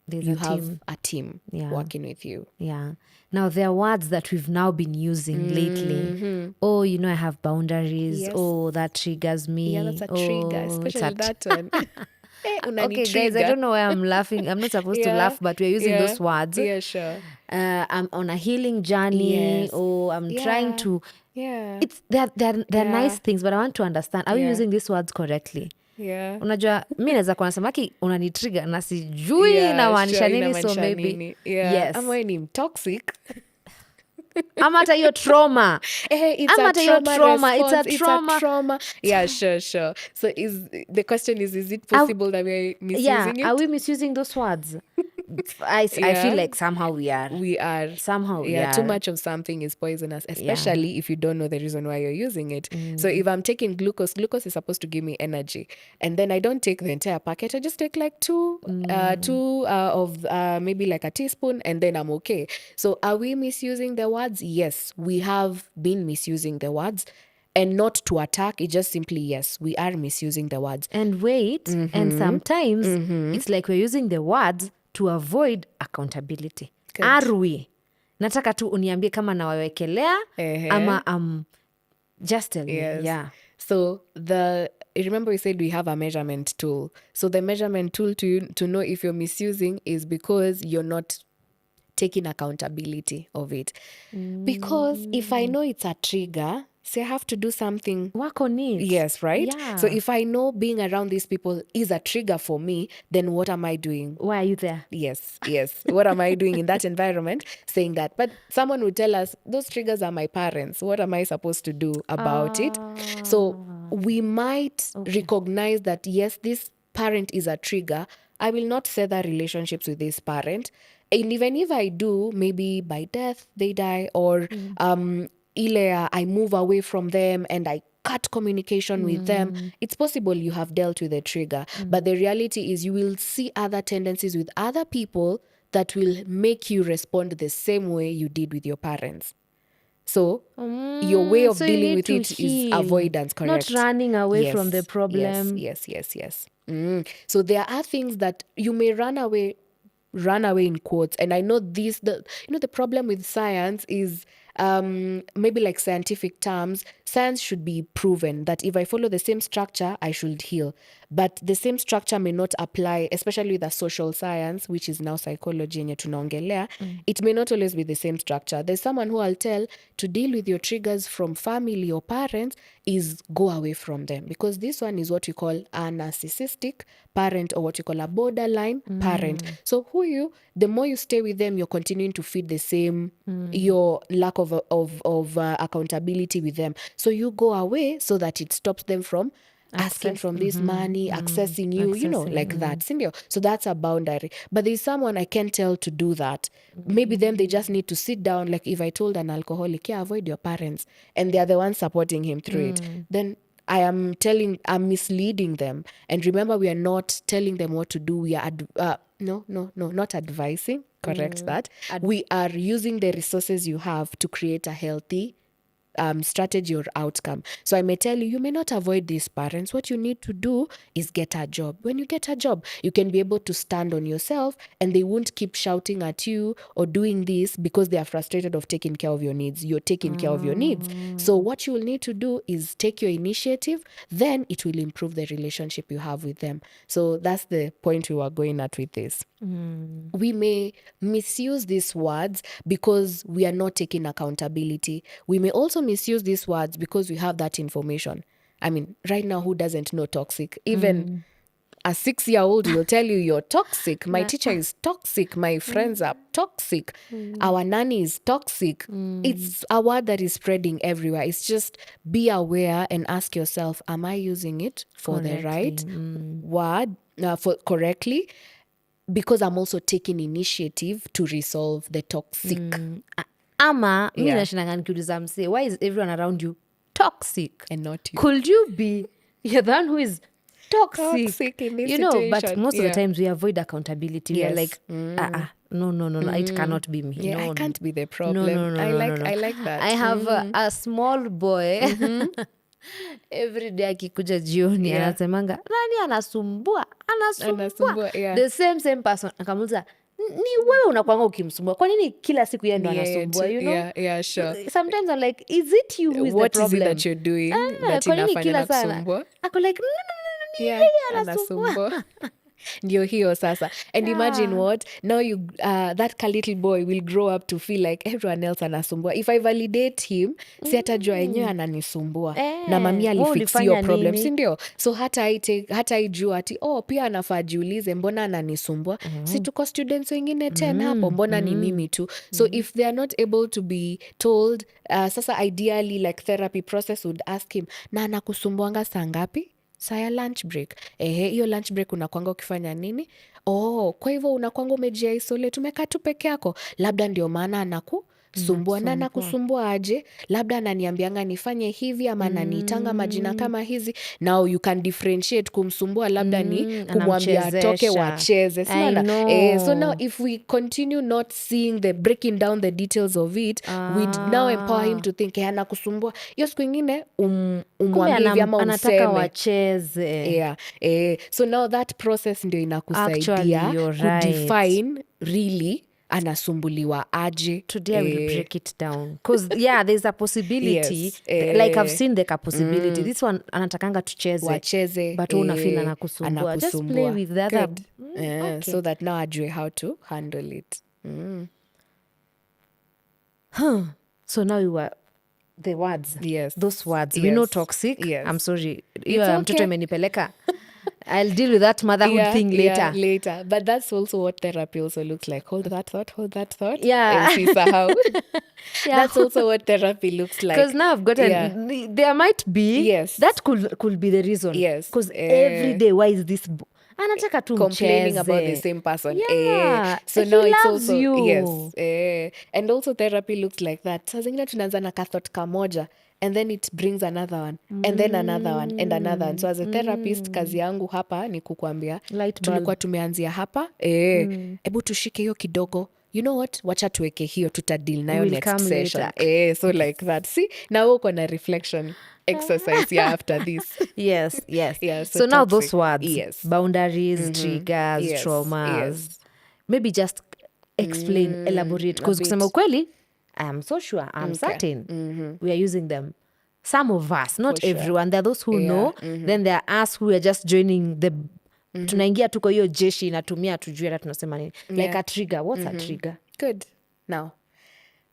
There's You a have team. a team Yeah. working with you. Yeah. Now, there are words that we've now been using lately. Oh, I have boundaries. Yes. Oh, that triggers me. Yeah, that's a trigger, especially that one. Okay, guys, I don't know why I'm laughing. I'm not supposed to laugh, but we're using those words. Yeah, sure. I'm on a healing journey. Yes. Oh, I'm trying to. Yeah. They're nice things, but I want to understand. Are we using these words correctly? Yeah. Unajua mi naweza kuwa nasamaki unanitriga na sijui inamaanisha nini, so maybe yes. Ama ni toxic. Ama hata hiyo trauma. It's Ama a hata hiyo trauma trauma. response. It's a trauma. Yeah, sure. So the question is it possible that we're misusing it? Are we misusing those words? I feel like somehow we are. We are. Somehow we are. Too much of something is poisonous, especially if you don't know the reason why you're using it. So if I'm taking glucose is supposed to give me energy. And then I don't take the entire packet. I just take like two of maybe like a teaspoon, and then I'm okay. So are we misusing the words? Yes, we have been misusing the words. And not to attack, it's just simply, yes, we are misusing the words. And wait, and sometimes it's like we're using the words to avoid accountability. Good. Are we? Nataka tu uniambie kama nawawekelea ama just tell me. Yes. Yeah. So remember we said we have a measurement tool. So the measurement tool to know if you're misusing is because you're not taking accountability of it. Because if I know it's a trigger, so I have to do something. Work on it. Yes, right? Yeah. So if I know being around these people is a trigger for me, then what am I doing? Why are you there? Yes. What am I doing in that environment saying that? But someone would tell us, those triggers are my parents. What am I supposed to do about it? So we might recognize that, yes, this parent is a trigger. I will not sever relationships with this parent. And even if I do, maybe by death they die, or I move away from them and I cut communication with them, it's possible you have dealt with a trigger. But the reality is you will see other tendencies with other people that will make you respond the same way you did with your parents. So your way of So you dealing need with to it is heal, avoidance, correct? not running away Yes, from the problem. Yes. So there are things that you may run away in quotes, and I know the problem with science is maybe like scientific terms, science should be proven that if I follow the same structure I should heal, but the same structure may not apply, especially with the social science, which is now psychology yenye tunaongelea. It may not always be the same structure. There's someone who I'll tell to deal with your triggers from family or parents is go away from them, because this one is what we call a narcissistic parent, or what you call a borderline parent. So the more you stay with them, you're continuing to feed the same your lack of accountability with them. So you go away so that it stops them from asking from this money, accessing you, like that. Sindio? So that's a boundary. But there's someone I can tell to do that. Maybe them, they just need to sit down. Like if I told an alcoholic, yeah, avoid your parents, and they're the ones supporting him through it, then I'm misleading them. And remember, we are not telling them what to do. We are, not advising, correct that. We are using the resources you have to create a healthy strategy or outcome. So I may tell you, you may not avoid these parents. What you need to do is get a job. When you get a job, you can be able to stand on yourself, and they won't keep shouting at you or doing this because they are frustrated of taking care of your needs. You're taking care of your needs. So what you will need to do is take your initiative, then it will improve the relationship you have with them. So that's the point we were going at with this. We may misuse these words because we are not taking accountability. We may also misuse these words because we have that information. I mean, right now, who doesn't know toxic? Even a 6-year-old will tell you you're toxic. My teacher is toxic. My friends are toxic. Our nanny is toxic. It's a word that is spreading everywhere. It's just be aware and ask yourself, am I using it for the right word, correctly? Because I'm also taking initiative to resolve the toxic. Ama mi nashinanga nikiuliza msee, why is everyone around you toxic And not you. Could you be you're the one who is toxic in this but situation. most of the times we avoid accountability. We are Yes. like no, it cannot be me. Yeah, no, I can't be the no, problem. no, I no. like that. I have a small boy every day akikuja jioni anasemanga nani anasumbua Anasumbua, yeah. the same person. Akamuliza, ni wewe unakwanga ukimsumbua, kwa nini kila siku yeye ndo anasumbua? Yeah, sure. Sometimes I'm like, is it you who is What the problem? is it that you're doing that kwa nini inafanya kila sana? nakusumbua? Ako like ni Yeah, yeye anasumbua. anasumbua. Ndio hiyo sasa. And imagine what now that little boy will grow up to feel like everyone else anasumbua. If I validate him, si atajua yenyewe ananisumbua na mami alifix your problem, si ndio? So hata ijua ati pia anafaa jiulize mbona ananisumbua. Si tuko students wengine 10 hapo, mbona ni mimi tu? So if they are not able to be told, sasa ideally like therapy process would ask him, na anakusumbuanga saa ngapi? Saa ya lunch break. Hiyo lunch break unakwanga ukifanya nini? Kwa hivyo unakwanga umeji-isolate, umekaa tu peke yako. Labda ndio maana anakusumbua. Na anakusumbua aje? Labda ananiambianga nifanye hivi, ama ananiitanga majina kama hizi. Now you can differentiate, kumsumbua labda ni kumwambia atoke wacheze. So now if we continue not seeing the breaking down the details of it, we'd now empower him to think anakusumbua. Hiyo siku ingine umwambie hivi ama anataka umseme. wacheze. So now that process ndio inakusaidia kudefine really anasumbuliwa aje. Today I will break it down because there's a possibility. Yes, like I've seen the possibility. This one anatakanga wacheze but unafeel anakusumbua. Just play with the other. Okay. So that now ajue how to handle it. So now the words. Yes. Those words. We know Yes. toxic. Yes. I'm sorry. It's Hiyo mtoto okay. imenipeleka. I'll deal with that motherhood thing later. Later. But that's also what therapy also looks like. Hold that thought. Yeah. Usisahau. Yeah. That's also what therapy looks like. Because now I've gotten, there might be, Yes. that could be the reason. Yes. Because every day, why is this, anataka tu Complaining about the mcheze. same person. Yeah. So He now it's loves also you. yes. And also therapy looks like that. Saa zingine tunaanza na kathot kamoja and then it brings another one and then another one and another one. So as a therapist, kazi yangu hapa ni kukuambia Light bulb. tulikuwa tumeanzia hapa ebu tushike hiyo kidogo. You know what? Wacha tuweke hiyo tutadil nayo We'll next come session. later. So like that. See, now uko na reflection exercise after this. Yes. Yeah, So now toxic. those words, Yes. boundaries, triggers, Yes, traumas, yes. maybe just explain, elaborate. Because bit. kusema ukweli, I am so sure, I'm certain we are using them. Some of us, not For sure. everyone. There are those who know. Then there are us who are just joining the tunaingia tuko hiyo jeshi inatumia tujue hata tunasema nini. Like a trigger. What's a trigger? Good. Now,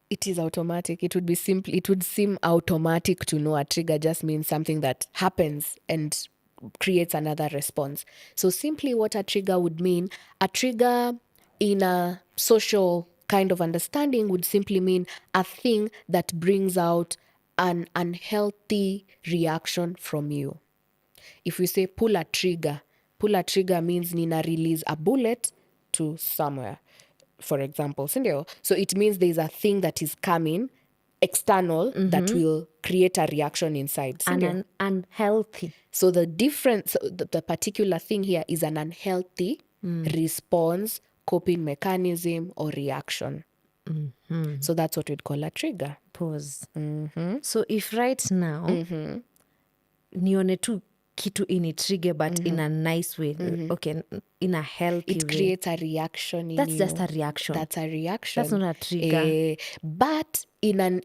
it is automatic. It would be simple. It would seem automatic to know a trigger just means something that happens and creates another response. So simply what a trigger would mean, a trigger in a social kind of understanding would simply mean a thing that brings out an unhealthy reaction from you. If we say pull a trigger means nina release a bullet to somewhere, for example, sindio? So it means there's a thing that is coming external that will create a reaction inside, sindio? An unhealthy. So the difference, the particular thing here is an unhealthy response, coping mechanism or reaction. So that's what we'd call a trigger. Pause. So if right now nione tu kitu trigger but in a nice way, okay, in a healthy It way, creates a reaction in that's you. just a reaction. That's a reaction. That's not a trigger. But in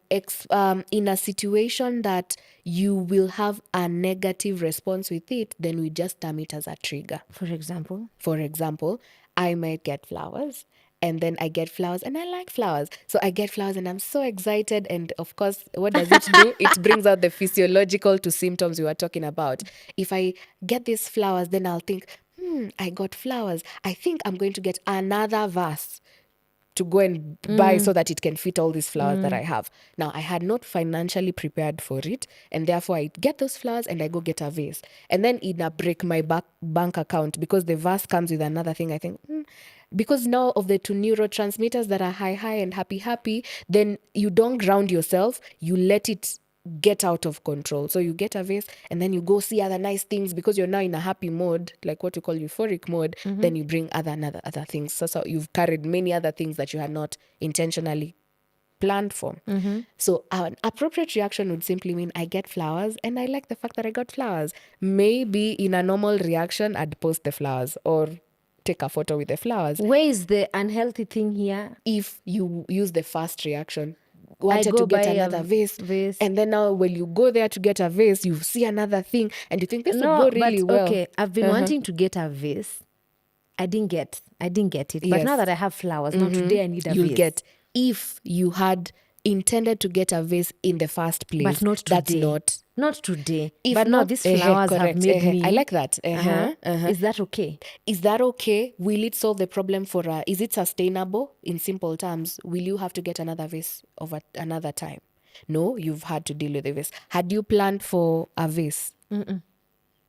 in a situation that you will have a negative response with it, then we just term it as a trigger. For example, I might get flowers. And then I get flowers and I like flowers. So I get flowers and I'm so excited. And of course, what does it do? It brings out the physiological to symptoms we were talking about. If I get these flowers, then I'll think, I got flowers. I think I'm going to get another vase to go and buy so that it can fit all these flowers that I have. Now, I had not financially prepared for it. And therefore, I get those flowers and I go get a vase. And then it break my bank account because the vase comes with another thing. I think, because now of the two neurotransmitters that are high and happy, then you don't ground yourself. You let it get out of control. So you get a vase and then you go see other nice things because you're now in a happy mode, like what you call euphoric mode. Then you bring other things. So you've carried many other things that you had not intentionally planned for. So an appropriate reaction would simply mean I get flowers and I like the fact that I got flowers. Maybe in a normal reaction, I'd post the flowers or take a photo with the flowers. where is the unhealthy thing here? If you use the first reaction, I wanted go to get buy a another vase. vase. And then now when you go there to get a vase, you see another thing and you think this would go really but well. okay, I've been wanting to get a vase. I didn't get it. But Yes. now that I have flowers, now today I need a You'll vase. get, if you had intended to get a vase in the first place, But not that's today. Not today. If But now not, these flowers have correct, made me. I like that. Is that okay? Is that okay? Will it solve the problem is it sustainable? In simple terms, will you have to get another vase another time? No, you've had to deal with the vase. Had you planned for a vase?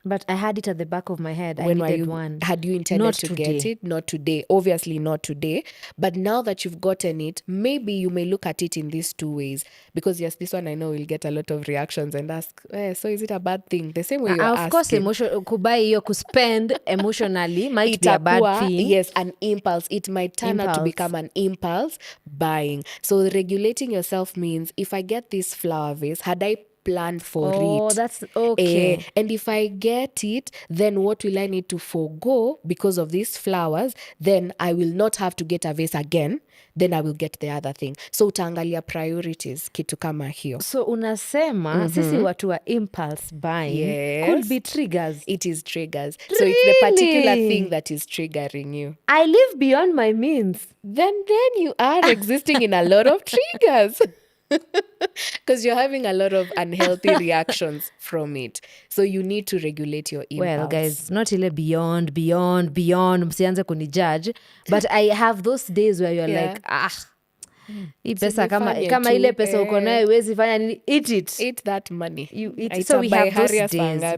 But I had it at the back of my head. I When were needed you, one. had you intended Not to today. get it? Not today. Obviously not today. But now that you've gotten it, maybe you may look at it in these two ways. Because yes, this one I know will get a lot of reactions and ask, so is it a bad thing? The same way you're Of course, asking. kubai hiyo kuspend emotionally might be a bad Itakuwa, thing. yes, an impulse. It might turn out to Impulse. become an impulse buying. So regulating yourself means if I get this flower vase, had I planned for it? Oh, that's okay. And if I get it, then what will I need to forego because of these flowers? Then I will not have to get a vase again. Then I will get the other thing. So utaangalia priorities, kitu kama hiyo. So unasema sisi watu wa impulse buying Yes. could be triggers. It is triggers. So it's the particular Really? thing that is triggering you. I live beyond my means. Then you are existing in a lot of triggers. because you're having a lot of unhealthy reactions from it. So you need to regulate your impulse. Well, guys, not ile beyond, msianze kunijudge, but I have those days where you're like, hii pesa kama ile pesa uko nayo huwezi fanya nini, eat that money. You eat it. So we have those days.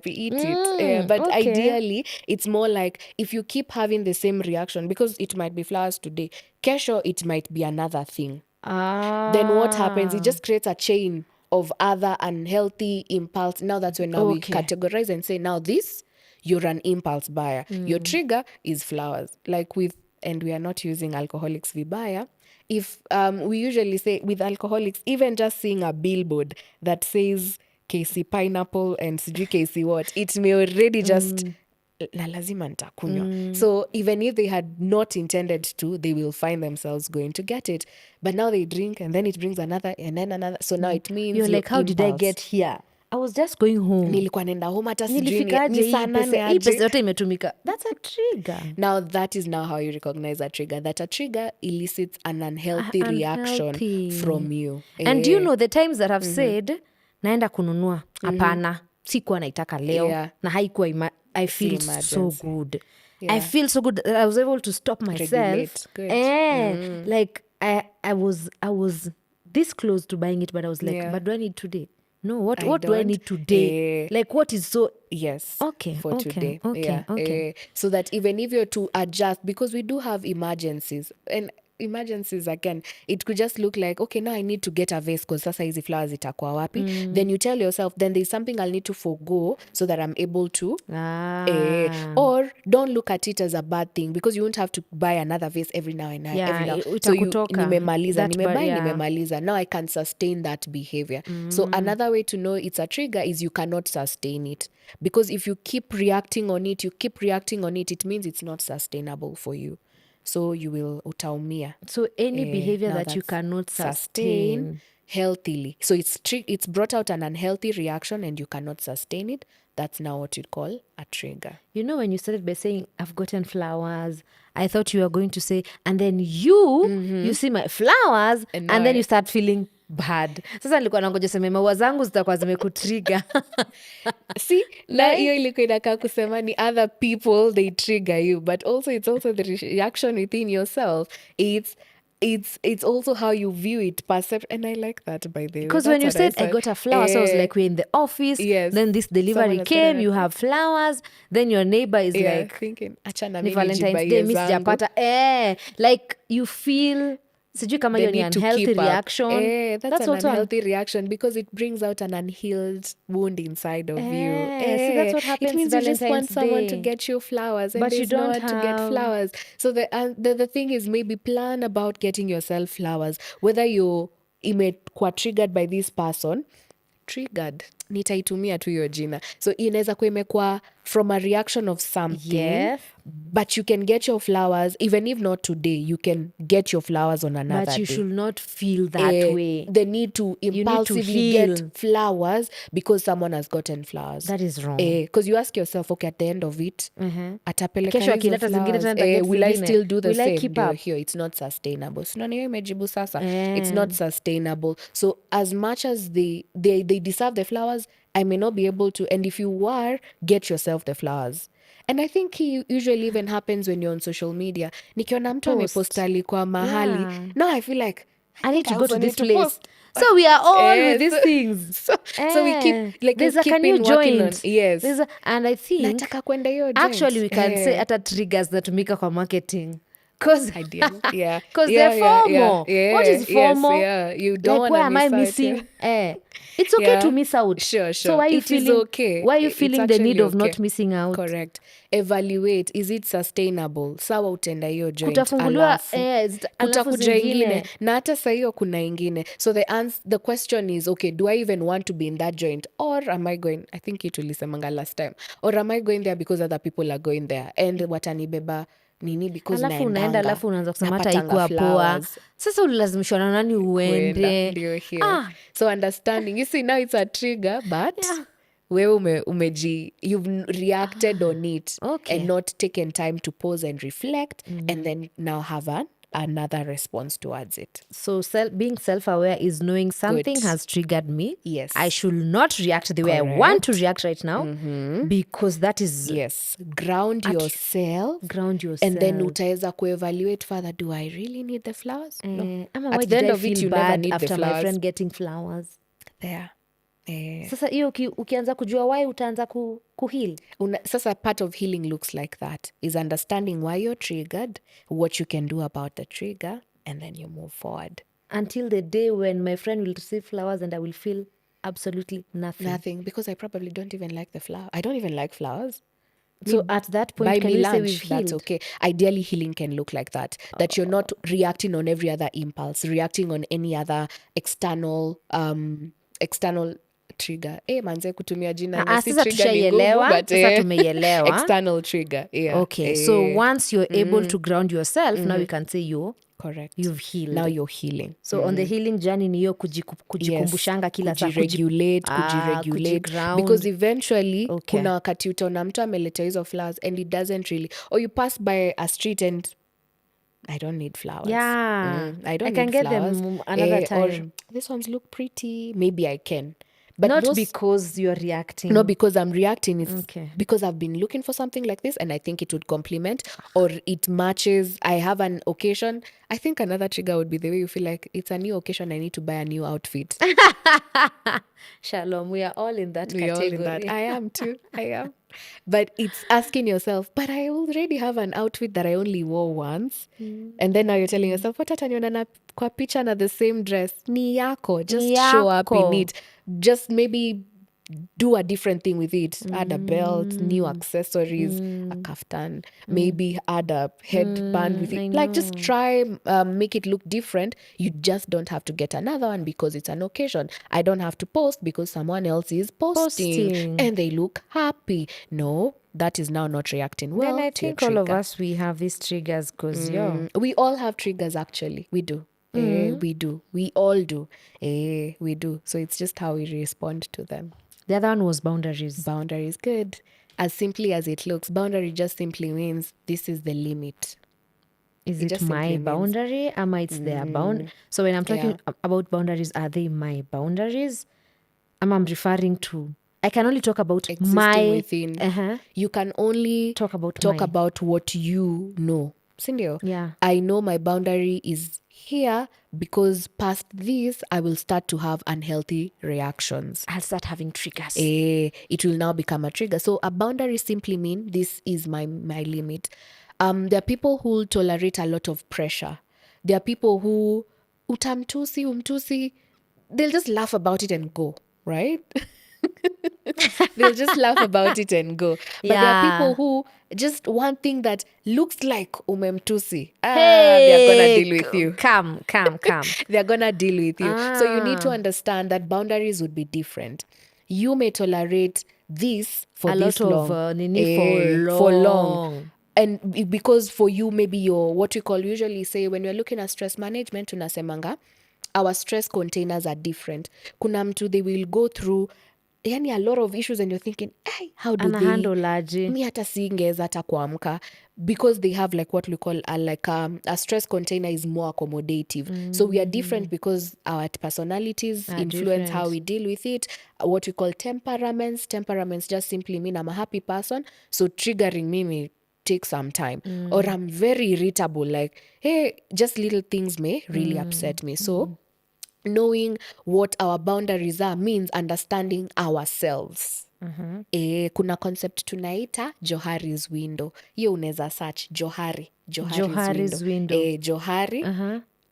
Eat it. But okay. Ideally, it's more like if you keep having the same reaction, because it might be flowers today, kesho it might be another thing. Then what happens? It just creates a chain of other unhealthy impulse. Now that's when we categorize and say, now this, you're an impulse buyer. Your trigger is flowers. And we are not using alcoholics vibaya. If we usually say with alcoholics, even just seeing a billboard that says KC pineapple and sijui KC what, it may already just na lazima nitakunywa. So even if they had not intended to, they will find themselves going to get it. But now they drink, and then it brings another and then another. So now it means you're like, how did I get here? I was just going home. Nilikuwa nenda home hata sijui Nilifikaje hii pesa yote imetumika. That's a trigger. Now that is now how you recognize a trigger. That a trigger elicits an unhealthy reaction from you. And you know the times that I've said, naenda kununua, hapana, sikuwa naitaka leo, na haikuwa I feel so good. I feel so good that I was able to stop myself. Like I was this close to buying it, but I was like, but do I need today? No, what do I need today? Like what is so for today. Okay. So that even if you're to adjust, because we do have emergencies, and emergencies again, it could just look like, okay, now I need to get a vase because sasa hizi flowers itakuwa wapi. Then you tell yourself, then there's something I'll need to forgo so that I'm able to or don't look at it as a bad thing, because you won't have to buy another vase every now and every now. So nimemaliza, now I can sustain that behavior. So another way to know it's a trigger is you cannot sustain it, because if you keep reacting on it, it means it's not sustainable for you. So you will utaumia. So any behavior that you cannot sustain healthily. So it's brought out an unhealthy reaction and you cannot sustain it. That's now what you'd call a trigger. You know, when you started by saying, I've gotten flowers, I thought you were going to say, and then you see my flowers, and then you start feeling bad. Sasa nilikuwa nangoja sema maua zangu zitakuwa zimekutrigger. See, na hiyo ilikuwa inakaa kusema ni other people, they trigger you, but also it's also the reaction within yourself. It's also how you view it, perception, and I like that, by the way. Because when you said I got a flower, so I was like, we're in the office, then this delivery came, you have flowers, then your neighbor is like thinking, achana ni Valentine's Day, mi sijapata. Like you feel sijui kama hiyo ni unhealthy reaction. That's an unhealthy reaction, because it brings out an unhealed wound inside of you. See, that's what happens. It means you just want someone to get you flowers, and but you don't want to get flowers. So the thing is, maybe plan about getting yourself flowers, whether you imekuwa triggered by this person. Triggered, nitaitumia tu hiyo jina. So inaweza kuwa imekuwa from a reaction of something, but you can get your flowers, even if not today, you can get your flowers on another day. But you should not feel that way. The need to impulsively get flowers because someone has gotten flowers. That is wrong. Because you ask yourself, okay, at the end of it, atapeleka kesho hizo akileta zingine flowers, will I still do the will same? I keep up? Here, it's not sustainable. So hiyo imejibu sasa. It's not sustainable. So as much as they deserve the flowers, I may not be able to. And if you are, get yourself the flowers. And I think it usually even happens when you're on social media. Nikiona mtu ameposta alikuwa mahali. No, I feel like I need to go to this place. So we are all with these things. So we keep like there's can you join? Yes. And I think nataka kwenda hiyo joint. Actually we can say ata triggers zatumika kwa marketing. Because they're FOMO. What is FOMO? You don't like, where am I missing? It's okay to miss out. Sure. So why are you feeling the need of not missing out? Correct. Evaluate, is it sustainable? Sawa utenda hiyo joint. Kutafunguliwa kutakuja ingine. Na hata saa hiyo kuna ingine. So the question is, okay, do I even want to be in that joint? Or am I going, I think it ulisemanga last time, or am I going there because other people are going there? And watanibeba nini because alafu unaenda alafu unaanza kusema hata haikuwa poa. Sasa ulilazimishwa na nani uende? Ndio here. So understanding, you see, now it's a trigger, but wewe you've reacted on it and not taken time to pause and reflect and then now have an another response towards it. So being self-aware is knowing something Good. has triggered me. Yes. I should not react the way I want to react right now, because that is Yes, ground yourself. ground And then yourself. utaweza kuevaluate further, do I really need the flowers? No. Ama At why the did end I of it, feel you never bad need the after my flowers. friend getting flowers? There. Sasa hiyo ukianza kujua why utaanza kuheal. Sasa part of healing looks like that, is understanding why you're triggered, what you can do about the trigger, and then you move forward. Until the day when my friend will receive flowers and I will feel absolutely nothing. Because I probably don't even like the flower. I don't even like flowers. So at that point, Buy can me we say lunch, we've healed? that's okay. Ideally, healing can look like that. That you're not reacting on every other impulse, reacting on any other external trigger. Manze kutumia jina yenye si Sasa trigger ni ngumu, but sasa tumeielewa. external trigger. Yeah. Okay, so once you're able to ground yourself, now we can say Correct. you've healed. Now you're healing. So on the healing journey ni hiyo kujikumbushanga kila saa, kujiregulate. Because eventually kuna wakati utaona mtu ameleta hizo flowers and it doesn't really, or you pass by a street and I don't need flowers. Yeah. I don't I can need get flowers. them another Or time. these ones look pretty. Maybe I can. But Not because you're reacting. No, because I'm reacting. It's Okay. because I've been looking for something like this and I think it would complement or it matches. I have an occasion. I think another trigger would be the way you feel like it's a new occasion. I need to buy a new outfit. Shalom, we are all in that We are all category. in that. I am too. I am. But it's asking yourself, but I already have an outfit that I only wore once. And then now you're telling yourself, what ataniona na kwa picha na the same dress? Ni yako. Just show up in it. Just maybe do a different thing with it. Add a belt, new accessories, a kaftan. Maybe add a headband with it. Like just try, make it look different. You just don't have to get another one because it's an occasion. I don't have to post because someone else is posting. And they look happy. No, that is now not reacting well. Then I to your think all of trigger. us, we have these triggers because We all have triggers actually. We do. We do. We all do. We do. So it's just how we respond to them. The other one was boundaries. Boundaries, good. As simply as it looks, boundary just simply means this is the limit. Is it my boundary? Am it's their bound? So when I'm talking about boundaries, are they my boundaries? I'm referring to, I can only talk about Existing my within. You can only talk about what you know. Sindio? Yeah. I know my boundary is here because past this, I will start to have unhealthy reactions. I'll start having triggers. It will now become a trigger. So a boundary simply means this is my limit. There are people who will tolerate a lot of pressure. There are people who umtusi, they'll just laugh about it and go, right? They'll just laugh about it and go. But there are people who just one thing that looks like umemtusi. They're gonna deal with you. Come. They're gonna deal with you. So you need to understand that boundaries would be different. You may tolerate this for this long. For long. And because for you, maybe you're what we call usually say when we're looking at stress management, tunasemanga, our stress containers are different. Kuna mtu, they will go through a lot of issues and you're thinking, hey, how do they handle aje? Mi hata singeweza hata kuamka, because they have like what we call a stress container is more accommodative. So we are different because our personalities influence how we deal with it. What we call temperaments just simply mean I'm a happy person, so triggering me may take some time. Or I'm very irritable, like, hey, just little things may really upset me. So knowing what our boundaries are means understanding ourselves. Kuna concept tunaita Johari's window. Hiyo unaweza search Johari's window. Johari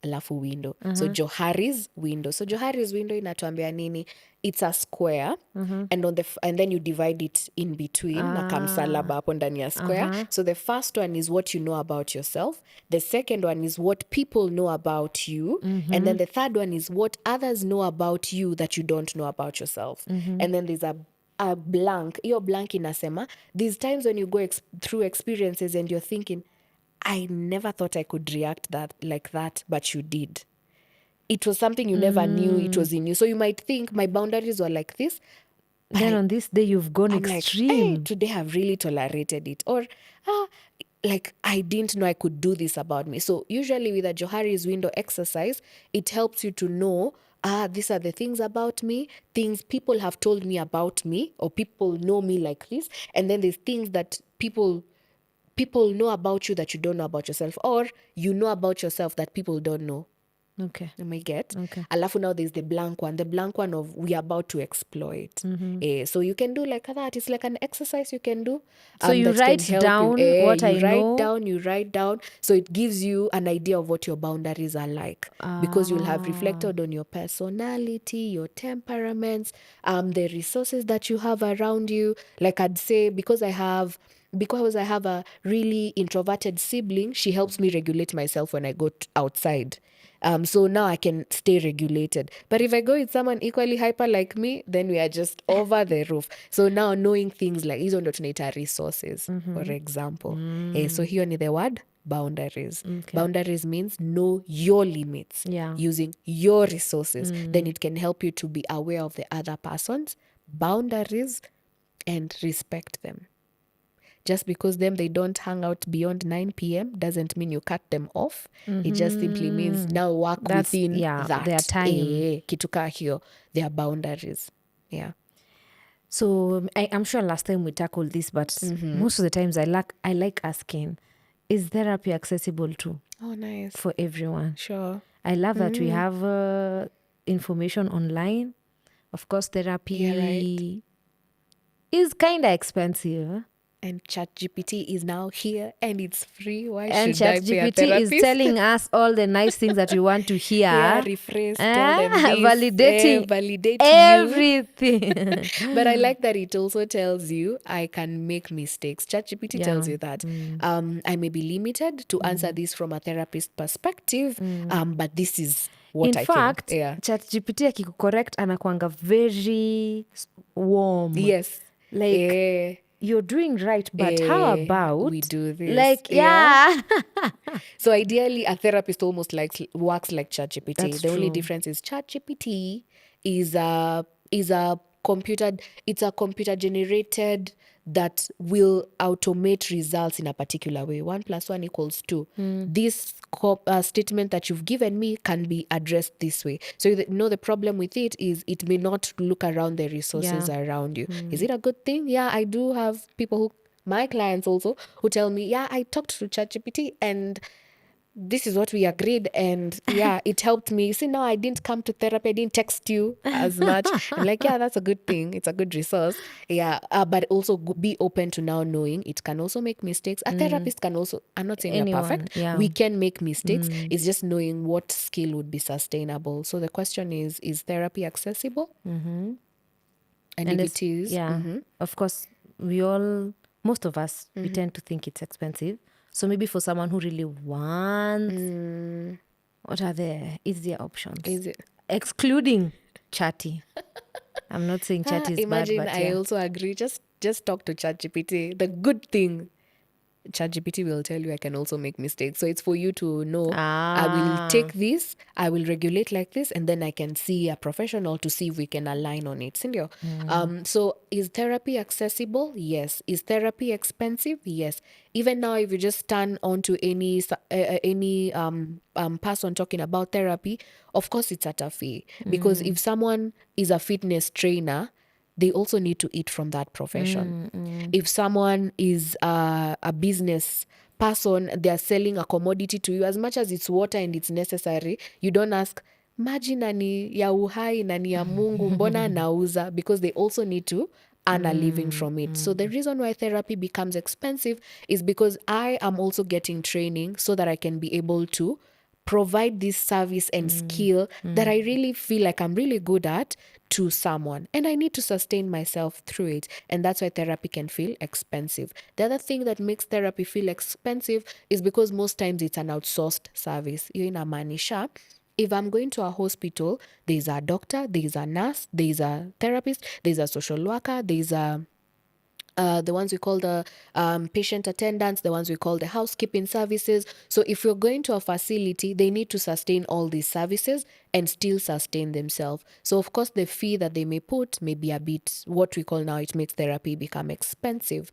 alafu window. So Johari's window. So Johari's window inatuambia nini? It's a square and then you divide it in between na kamsalaba hapo ndani ya square. So the first one is what you know about yourself. The second one is what people know about you. And then the third one is what others know about you that you don't know about yourself. And then there's a blank. Your blank inasema, these times when you go through experiences and you're thinking, I never thought I could react like that, but you did. It was something you never knew it was in you. So you might think my boundaries were like this. Then on this day you've gone extreme. Like, hey, today I've really tolerated it. Or like I didn't know I could do this about me. So usually with a Johari's window exercise, it helps you to know, these are the things about me, things people have told me about me, or people know me like this. And then there's things that people know about you that you don't know about yourself, or you know about yourself that people don't know. Okay. You may get. Okay. Alafu now there's the blank one of we are about to exploit. So you can do like that. It's like an exercise you can do. So you that can write help down you. what I You write know. down. So it gives you an idea of what your boundaries are like. Because you'll have reflected on your personality, your temperaments, the resources that you have around you. Like I'd say, because I have a really introverted sibling, she helps me regulate myself when I go outside. So now I can stay regulated. But if I go with someone equally hyper like me, then we are just over the roof. So now knowing things like hizo ndo tunaita resources, for example. So hiyo ni the word boundaries. Okay. Boundaries means know your limits, Yeah. using your resources. Then it can help you to be aware of the other person's boundaries and respect them. Just because they don't hang out beyond 9 p.m. doesn't mean you cut them off. It just simply means now work within that. their time. Kitu kaa hiyo, their boundaries. Yeah. So I'm sure last time we tackled this, but most of the times I like asking, is therapy accessible Oh, nice. for everyone? Sure. I love that we have information online. Of course, therapy Yeah, right. is kind of expensive. And ChatGPT is now here and it's free. Why And should I pay a ChatGPT is therapist? telling us all the nice things that we want to hear. Yeah, rephrase, tell them this. Validating validate everything. you. But I like that it also tells you I can make mistakes. ChatGPT tells you that I may be limited to answer this from a therapist perspective, but this is what In I fact, think. Yeah. ChatGPT akikucorrect anakwanga very warm. Yes. Like, you're doing right, but how about we do this? Like, yeah. So ideally, a therapist almost works like ChatGPT. That's The only true. difference is ChatGPT is a computer. It's a computer generated that will automate results in a particular way. 1 + 1 = 2. This statement that you've given me can be addressed this way. So the problem with it is it may not look around the resources around you. Is it a good thing? Yeah, I do have people my clients also, who tell me, yeah, I talked to ChatGPT and this is what we agreed, and yeah, it helped me. See, now I didn't come to therapy, I didn't text you as much. I'm like, yeah, that's a good thing, it's a good resource. Yeah, but also be open to now knowing it can also make mistakes. A therapist can also, I'm not saying we're perfect, we can make mistakes. It's just knowing what skill would be sustainable. So the question is therapy accessible? And if it is, of course, most of us, we tend to think it's expensive. So maybe for someone who really wants, what are the easier options? is it? Excluding chatty. I'm not saying chatty is Imagine, bad, but I also agree. Just talk to ChatGPT. The good thing, ChatGPT will tell you I can also make mistakes. So it's for you to know, I will take this, I will regulate like this, and then I can see a professional to see if we can align on it. Sindio? So is therapy accessible? Yes. Is therapy expensive? Yes. Even now, if you just turn onto any person talking about therapy, of course it's at a fee. Because if someone is a fitness trainer, they also need to eat from that profession. If someone is a business person, they're selling a commodity to you, as much as it's water and it's necessary, you don't ask, maji nani ya uhai nani ya Mungu mbona nauza, because they also need to earn a living from it. So the reason why therapy becomes expensive is because I am also getting training so that I can be able to provide this service and skill that I really feel like I'm really good at to someone, and I need to sustain myself through it. And that's why therapy can feel expensive. The other thing that makes therapy feel expensive is because most times it's an outsourced service. Hiyo inamaanisha, if I'm going to a hospital, there's a doctor, there's a nurse, there's a therapist, there's a social worker, there's the ones we call the patient attendants, the ones we call the housekeeping services. So if you're going to a facility, they need to sustain all these services and still sustain themselves. So of course, the fee that they may put may be a bit, what we call now, it makes therapy become expensive.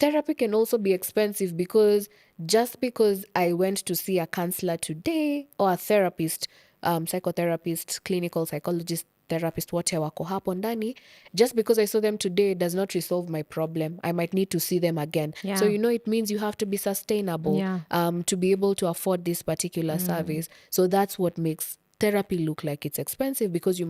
therapy can also be expensive because just because I went to see a counselor today or a therapist, psychotherapist, clinical psychologist, therapist, wote wako hapo ndani, just because I saw them today does not resolve my problem. I might need to see them again. So, Yeah. it means you have to be sustainable Yeah. to be able to afford this particular service. So that's what makes therapy look like it's expensive, because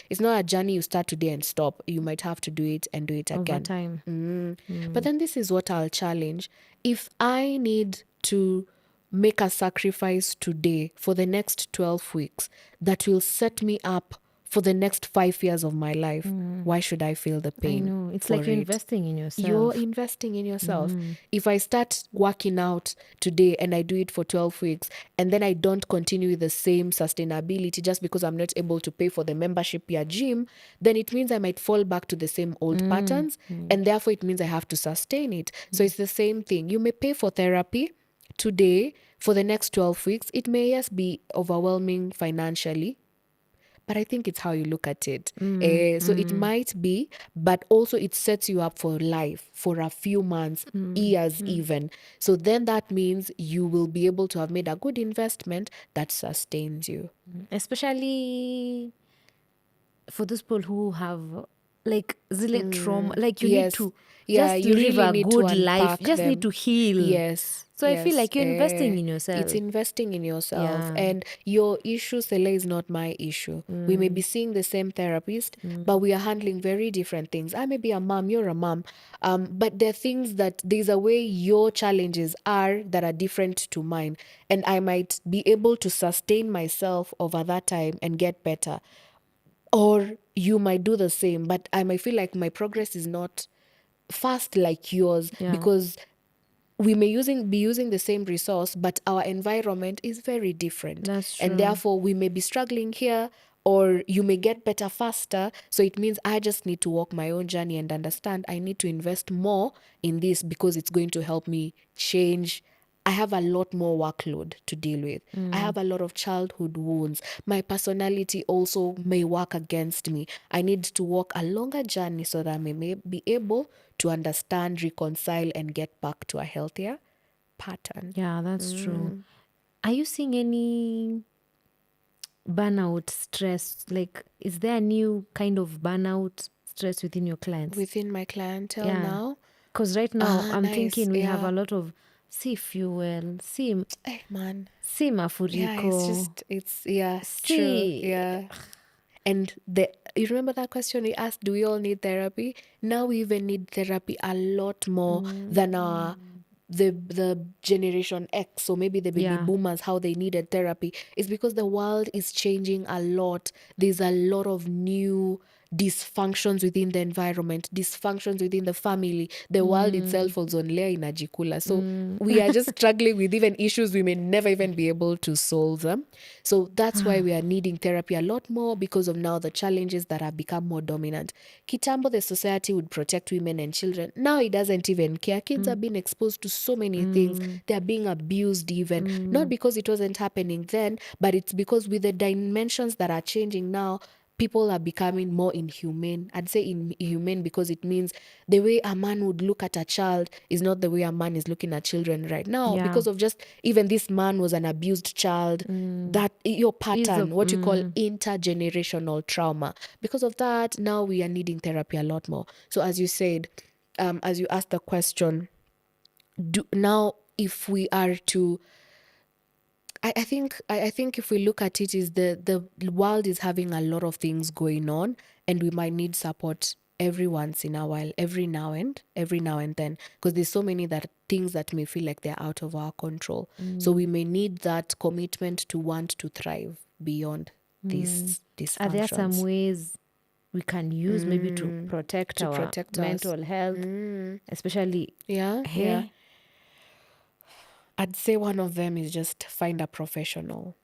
it's not a journey you start today and stop. You might have to do it and do it Over again. time. But then this is what I'll challenge. If I need to make a sacrifice today for the next 12 weeks that will set me up for the next 5 years of my life, why should I feel the I pain? know. It's for like you're it? investing in yourself. You're investing in yourself. If I start working out today and I do it for 12 weeks and then I don't continue with the same sustainability just because I'm not able to pay for the membership at gym, then it means I might fall back to the same old patterns, and therefore it means I have to sustain it. So it's the same thing. You may pay for therapy today for the next 12 weeks. It may, yes, be overwhelming financially, but I think it's how you look at it. So it might be, but also it sets you up for life for a few months, years even. So then that means you will be able to have made a good investment that sustains you. Especially for those people who have like zile trauma, like you need Yes. to Yeah, just you live really a need to good life. unpack You just need them. to heal. Yes. So I feel like you're investing in It's yourself. investing in yourself. Yeah. And your issue, Sele, is not my issue. We may be seeing the same therapist, but we are handling very different things. I may be a mom, you're a mom. But there are things that there's a way your challenges are that are different to mine. And I might be able to sustain myself over that time and get better. Or you might do the same, but I might feel like my progress is not fast like yours, Yeah. because we may be using the same resource, but our environment is very different. That's And true. therefore, we may be struggling here, or you may get better faster. So it means I just need to walk my own journey and understand I need to invest more in this because it's going to help me change. I have a lot more workload to deal with. I have a lot of childhood wounds. My personality also may work against me. I need to walk a longer journey so that I may be able to understand, reconcile, and get back to a healthier pattern. Yeah, that's true. Are you seeing any burnout stress? Like, is there a new kind of burnout stress within your clients? Within my clientele Yeah. now? Because right now I'm Nice. thinking we have Yeah. a lot of see fuel, see Hey, man. see mafuriko. Yeah, it's true. See. Yeah. And you remember that question we asked, do we all need therapy? Now we even need therapy a lot more than the generation X, so maybe the baby Yeah. boomers, how they needed therapy. It's because the world is changing a lot. There's a lot of new dysfunctions within the environment, dysfunctions within the family. The world itself was on layer inajikula. So we are just struggling with even issues we may never even be able to solve them. So that's why we are needing therapy a lot more, because of now the challenges that have become more dominant. Kitambo, the society would protect women and children. Now it doesn't even care. Kids are being exposed to so many things. They're being abused even. Not because it wasn't happening then, but it's because with the dimensions that are changing now, people are becoming more inhumane. I'd say inhumane because it means the way a man would look at a child is not the way a man is looking at children right now. Yeah. Because of just even this man was an abused child, that your pattern, what you call intergenerational trauma. Because of that, now we are needing therapy a lot more. So as you said, as you asked the question, now if we are to I think if we look at it, is the world is having a lot of things going on, and we might need support every once in a while, every now and then, because there's so many things that may feel like they're out of our control. So we may need that commitment to want to thrive beyond these dysfunctions. Are there some ways we can use maybe to protect our protect us. mental health, especially Yeah. I'd say one of them is just find a professional,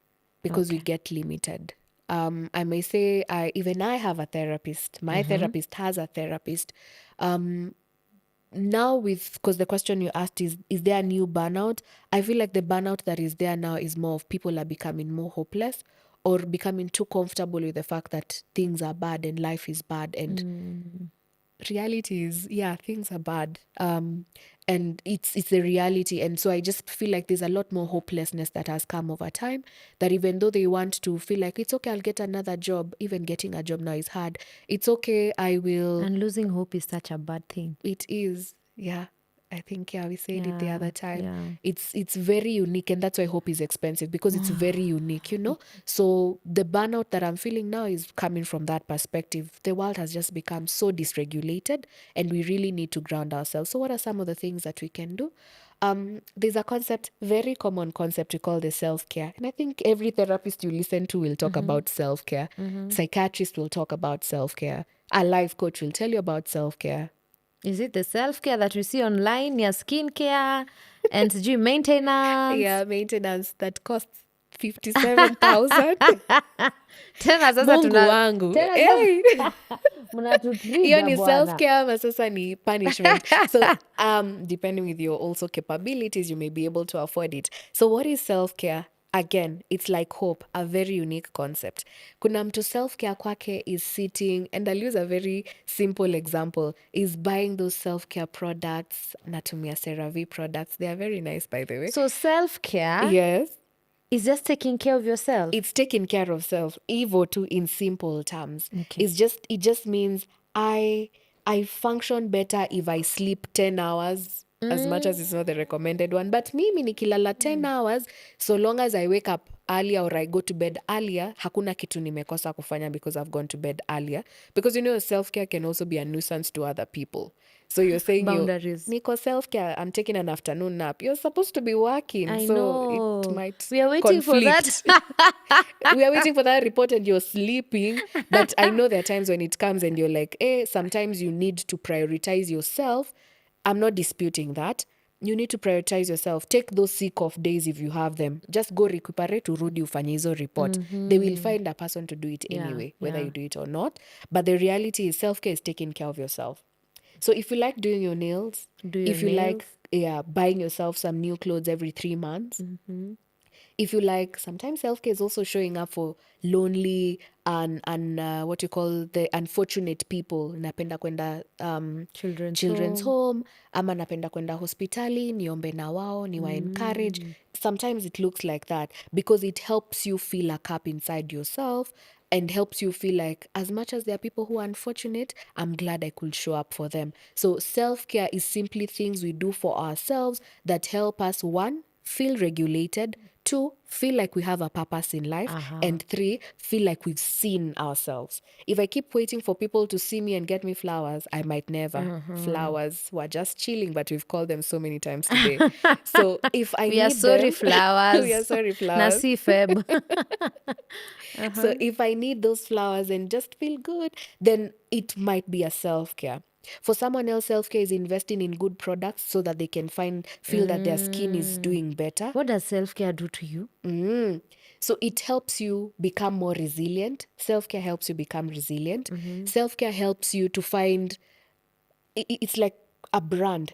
because we get limited. I may say even I have a therapist. My therapist has a therapist. Now because the question you asked is there a new burnout? I feel like the burnout that is there now is more of people are becoming more hopeless, or becoming too comfortable with the fact that things are bad and life is bad, and reality is, yeah, things are bad. And it's the reality. And so I just feel like there's a lot more hopelessness that has come over time, that even though they want to feel like it's okay, I'll get another job, even getting a job now is hard. It's okay, I will. And losing hope is such a bad thing. It is, yeah. I think, yeah, we said it the Yeah, other time. yeah. It's very unique, and that's why hope is expensive, because it's very unique, you know. So the burnout that I'm feeling now is coming from that perspective. The world has just become so dysregulated, and we really need to ground ourselves. So what are some of the things that we can do? There's a concept, very common concept, we call the self-care. And I think every therapist you listen to will talk about self-care. Psychiatrist will talk about self-care. A life coach will tell you about self-care. Is it the self-care that we see online, your skincare and sijui maintenance? Yeah, maintenance that costs 57,000. Tena sasa Mungu wangu. tena Hey. mnatutrigger Hiyo ni bwana. self-care ama sasa ni punishment. So depending with your also capabilities, you may be able to afford it. So what is self-care? Again, it's like hope, a very unique concept. Kuna mtu self-care kwake is sitting, and I'll use a very simple example, is buying those self-care products. Natumia CeraVe products. They are very nice, by the way. So self-care Yes. is just taking care of yourself. It's taking care of self. Evo too, in simple terms. Okay. It just means I function better if I sleep 10 hours, as much as it's not the recommended one. But mimi nikilala 10 hours, so long as I wake up earlier or I go to bed earlier, hakuna kitu nimekosa kufanya because I've gone to bed earlier. Because you know, self-care can also be a nuisance to other people. So you're saying Boundaries. Niko self-care, I'm taking an afternoon nap. You're supposed to be working. I so know. it might We are waiting for conflict. We are waiting for that report and you're sleeping. But I know there are times when it comes and you're like, sometimes you need to prioritize yourself. I'm not disputing that. You need to prioritize yourself. Take those sick off days if you have them. Just go recuperate, urudi ufanye hizo report. They will find a person to do it anyway, whether you do it or not. But the reality is self-care is taking care of yourself. So if you like doing your nails, if you like buying yourself some new clothes every 3 months, if you like, sometimes self-care is also showing up for lonely and what you call the unfortunate people. Napenda kwenda children's home, ama napenda kwenda hospitali, niombe na wao, niwa encourage. Sometimes it looks like that because it helps you feel a cup inside yourself and helps you feel like, as much as there are people who are unfortunate, I'm glad I could show up for them. So self-care is simply things we do for ourselves that help us, one, feel regulated, two, feel like we have a purpose in life, and three, feel like we've seen ourselves. If I keep waiting for people to see me and get me flowers, I might never. Flowers were just chilling, but we've called them so many times today. So if I We need are sorry, them, flowers. we are sorry, flowers. Nasi Feb. So if I need those flowers and just feel good, then it might be a self-care. For someone else, self-care is investing in good products so that they can feel that their skin is doing better. What does self-care do to you? So it helps you become more resilient. Self-care helps you become resilient. Self-care helps you to find, it's like a brand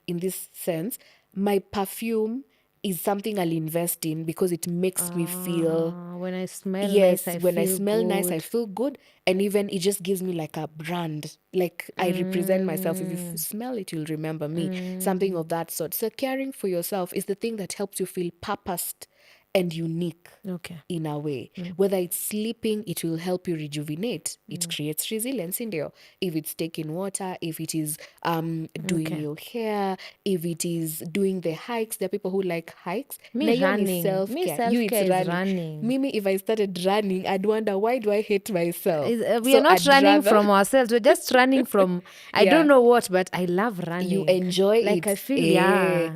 in this sense. My perfume is something I'll invest in because it makes me feel, When I smell yes, nice, I when feel I smell nice, I good. feel good. And even it just gives me like a brand, like I represent myself. If you smell it, you'll remember me. Something of that sort. So caring for yourself is the thing that helps you feel purposed and unique Okay. in a way. Whether it's sleeping, it will help you rejuvenate. It creates resilience in there. If it's taking water, if it is doing Okay. your hair, if it is doing the hikes. There are people who like hikes. Me Na hiyo ni running. Me self-care. You, it's self-care is running. Mimi, if I started running, I'd wonder, why do I hate myself? We So are not I'd running rather- from ourselves. We're just running from, I Yeah. don't know what, but I love running. You enjoy it. Like I feel, yeah.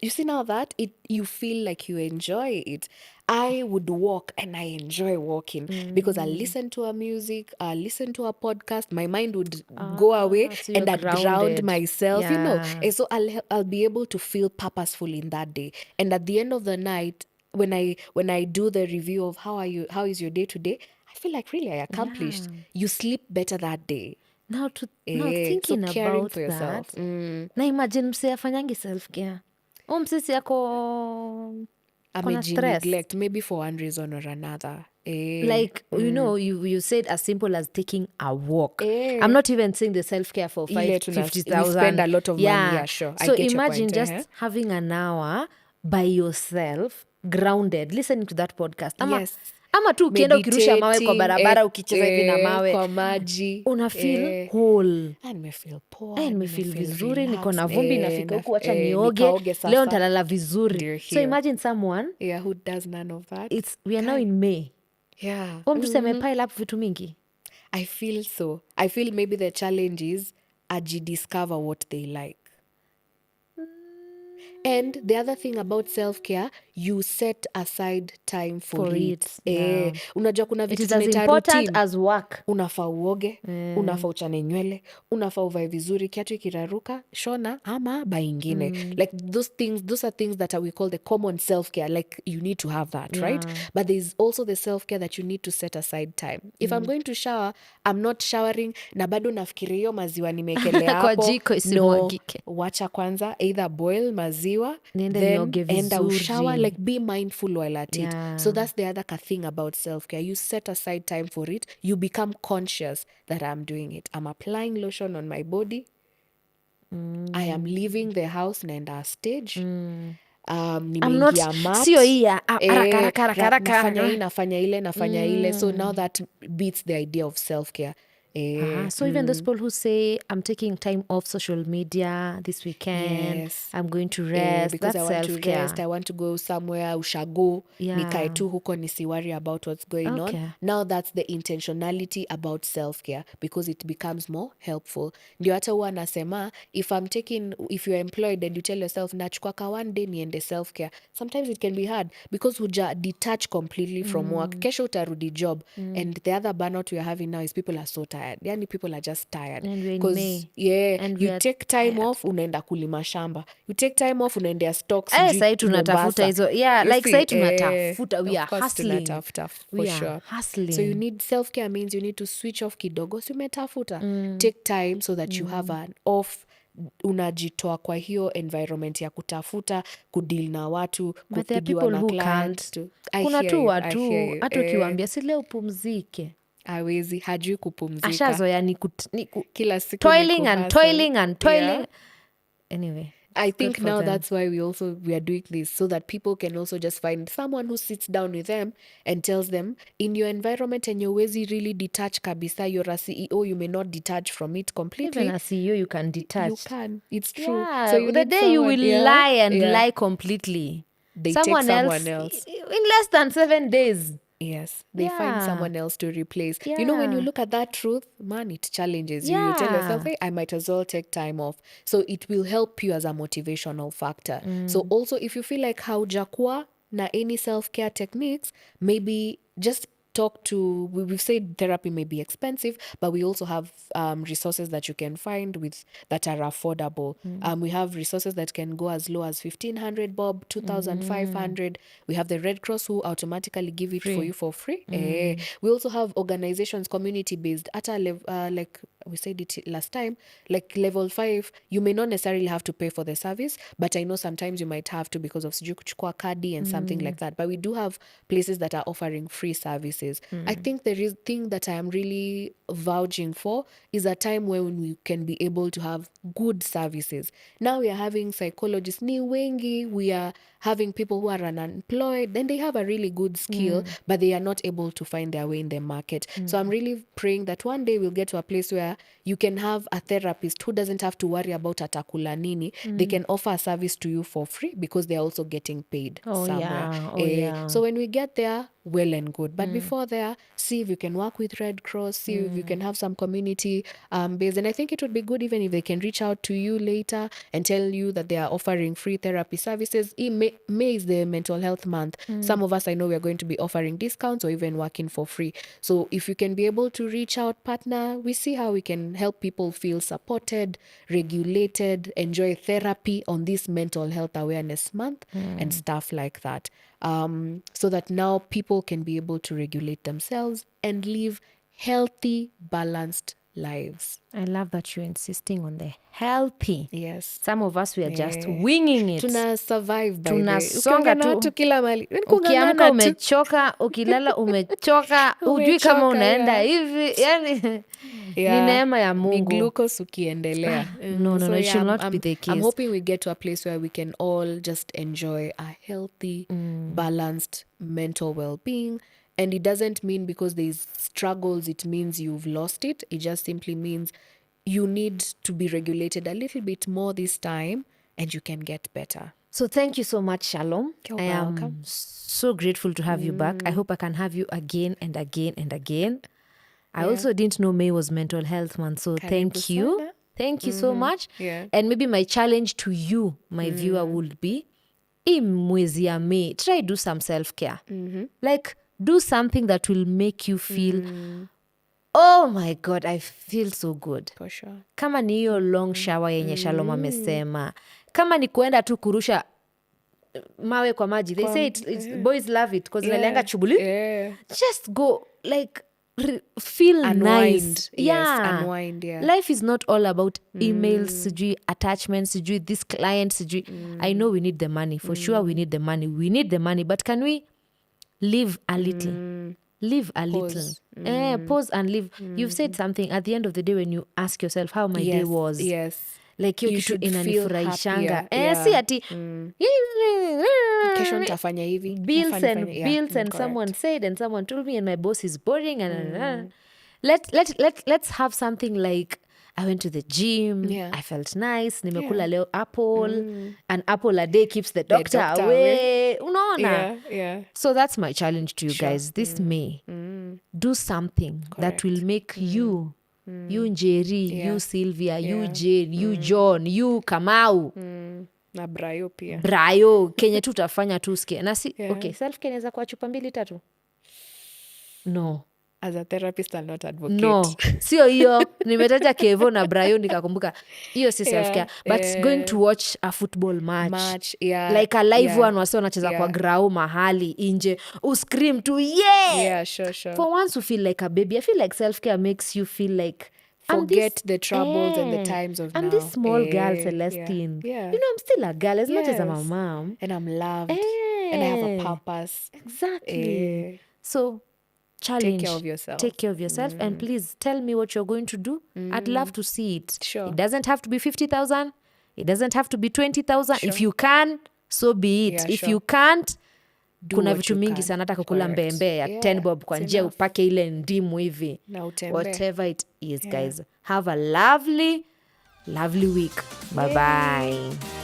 You see now that you feel like you enjoy it. I would walk and I enjoy walking because I listen to a music, I listen to a podcast. My mind would go away so and you're I'd ground grounded. myself, you know. Yeah. And so I'll be able to feel purposeful in that day. And at the end of the night, when I do the review of how is your day today, I feel like really I accomplished. You sleep better that day. Now So thinking caring about for yourself. that, na imagine mse afanyangi self-care. Mse si ako Kona stress. Amejineglect maybe for one reason or another. Like, you said as simple as taking a walk. Eh. I'm not even saying the self-care for Ile 50,000. we spend a lot of money. Yeah, sure. I So get your imagine point. just having an hour by yourself, grounded, listening to that podcast. Yes. Ama tu ukienda ukirusha mawe kwa barabara ukicheza hivi na mawe. Kwa maji. Una feel whole. Nimefeel poa. Nimefeel vizuri, niko na relaxed. vumbi nafika huku, wacha nioge. Nikaoge sasa. Leo nitalala vizuri. Ndio So hiyo. imagine someone, who does none of that. we are now in May. Yeah. Huyo mtu seme pile up vitu mingi. I feel so. I feel maybe the challenge is discover what they like. And the other thing about self-care, you set aside time for it. Yeah. Unajua kuna It vitu is as tunaita important routine. as work. Unafaa uoge, unafaa uchane nywele, unafaa uvae vizuri, kiatu ikiraruka, shona ama baingine. Like those are things that we call the common self-care. Like you need to have that, right? But there's also the self-care that you need to set aside time. If I'm going to shower, I'm not showering na bado nafikiria hiyo maziwa nimekelea Kwa hapo. jiko isimwagike. Wacha kwanza either boil maziwa, Niende then nioge enda vizuri. ushower, like be mindful while at it. Yeah. So that's the other thing about self-care. You set aside time for it. You become conscious that I'm doing it. I'm applying lotion on my body. I am leaving the house naenda stage. Nimeingia mat. Sio hii ya haraka. Nafanya ile. So now that beats the idea of self-care. So even those people who say, I'm taking time off social media this weekend, Yes. I'm going to rest, because that's I want self-care. to rest, I want to go somewhere, ushago, Yeah. nikae tu huko nisi worry about what's going Okay. on. Now that's the intentionality about self-care because it becomes more helpful. Ndio hata huwa nasema, if you're employed and you tell yourself, nachukua ka one day niende self-care, sometimes it can be hard because huja detach completely from work. Kesho utarudi job. And the other burnout we are having now is people are so tired. Yani people are just tired. And we're in 'Cause, May. yeah, And we you are take time off, unaenda kulima shamba. You take time off, unaendea stocks. Sahi tunatafuta hizo. Yeah, You like see, sahi tunatafuta. We of are course hustling. tunatafuta, for We are sure. hustling. So you need self-care means you need to switch off kidogo. Si umetafuta. Take time so that you have an off. Unajitoa kwa hiyo environment ya kutafuta, kudeal na watu, But there are kupigiwa people na who clients. can't. I Kuna hear tu you, I watu, hear you. hata ukiwaambia si leo upumzike. Hawezi, hajui kupumzika. Ashazoea Kila siku toiling ni and kuhustle. toiling and toiling. Yeah. Anyway. I think for now them. that's why we are doing this, so that people can also just find someone who sits down with them and tells them, in your environment and your ways, you really detach kabisa. You're a CEO, you may not detach from it completely. Even as CEO, you can detach. You can. It's true. Yeah, So you the need day you will someone- lie and yeah. lie completely. They take someone else. In less than 7 days. Yes, they find Yeah. someone else to replace. You know, when you Yeah. look at that truth, man, it challenges you. You tell Yeah. yourself, hey, I might as well take time off. So it will help you as a motivational factor. So also, if you feel like haujakuwa na any self-care techniques, maybe just talk to, we've said therapy may be expensive, but we also have resources that you can find that are affordable. We have resources that can go as low as 1,500 bob, 2,500. We have the Red Cross who automatically give it for you for free. We also have organizations community-based at a like we said it last time, like level 5, you may not necessarily have to pay for the service, but I know sometimes you might have to because of sijui kuchukua kadi and something like that. But we do have places that are offering free services. I think the thing that I am really vouching for is a time when we can be able to have good services. Now we are having psychologists ni wengi, we are having people who are unemployed, then they have a really good skill, but they are not able to find their way in the market. So I'm really praying that one day we'll get to a place where you can have a therapist who doesn't have to worry about atakula nini. They can offer a service to you for free because they're also getting paid somewhere. Yeah. So when we get there, well and good. But before there, see if you can work with Red Cross, see if you can have some community based. And I think it would be good even if they can reach out to you later and tell you that they are offering free therapy services. May is the mental health month. Some of us, I know, we are going to be offering discounts or even working for free. So if you can be able to reach out, partner, we see how we can help people feel supported, regulated, enjoy therapy on this mental health awareness month and stuff like that. So that now people can be able to regulate themselves and live healthy, balanced lives. I love that you're insisting on the healthy. Yes. Some of us we are just winging it. Tuna survive by Tunasonga tu. tu kila mali. Ukiamka umechoka, ukilala umechoka, ujui kama unaenda hivi. Yani ni neema ya Mungu. Ni glucose ukiendelea. No, it should not be the case. I'm hoping we get to a place where we can all just enjoy a healthy, balanced mental well-being. And it doesn't mean because there's struggles, it means you've lost it. It just simply means you need to be regulated a little bit more this time and you can get better. So thank you so much, Shalom. You're welcome. welcome. So grateful to have you back. I hope I can have you again and again and again. I also didn't know May was mental health month, so thank you. Sana. Thank you so much. Yeah. And maybe my challenge to you, my viewer, would be, mwezi ya May, try do some self-care. Like, do something that will make you feel, oh my God, I feel so good. For sure. Kama ni hiyo long shower yenye Shalom amesema. Kama ni kuenda tu kurusha mawe kwa maji. They say boys love it because nalianga chubuli. Yeah. Just go, like, feel Unwind. nice. Yes, unwind, yeah. Life is not all about emails, sijui attachments, sijui this client, sijui. I know we need the money. For sure we need the money. We need the money. But can we live a little? Live a Pause. little. Pause and live. You've said something at the end of the day when you ask yourself how my day was. Yes. Like hiyo You kitu should feel inanifurahishanga. happier. Si ati Kesho nitafanya hivi. bills Correct. and someone said and someone told me and my boss is boring and let's have something like I went to the gym. Yeah. I felt nice. Nimekula leo apple. An apple a day keeps the doctor doctor away. Unaona? Yeah. So that's my challenge to you guys. This May, do something that will make you Njeri, you Sylvia, you Jane, you John, you Kamau, Na Brayo pia. Brayo, Kenya tu utafanya tu sikia. Na si, okay, self-care inaweza kuwa chupa 2-3. No. As a therapist, I'll not advocate. No, sio hiyo. Nimetaja Kevo na Brayo nikakumbuka. Hiyo si self-care. But going to watch a football match. Like a live one wase wanacheza kwa grau mahali inje. Scream to Yeah, sure. For once you feel like a baby. I feel like self-care makes you feel like Forget the troubles and the times of I'm now. this small girl, Celestine. Yeah. You know, I'm still a girl as much as I'm a Yes. mom. And I'm loved. And I have a purpose. Exactly. So, challenge. Take care of yourself. Take care of yourself. And please tell me what you're going to do. I'd love to see it. Sure. It doesn't have to be 50,000. It doesn't have to be 20,000. If you can, so be it. Yeah, If sure. you can't, kuna what vitu you mingi can. sana hata kukula Correct. mbembe ya Yeah, 10 bob kwa it's njia enough. upake ile ndimu hivi. Na utembe. Whatever it is, guys. Have a lovely week. Bye-bye.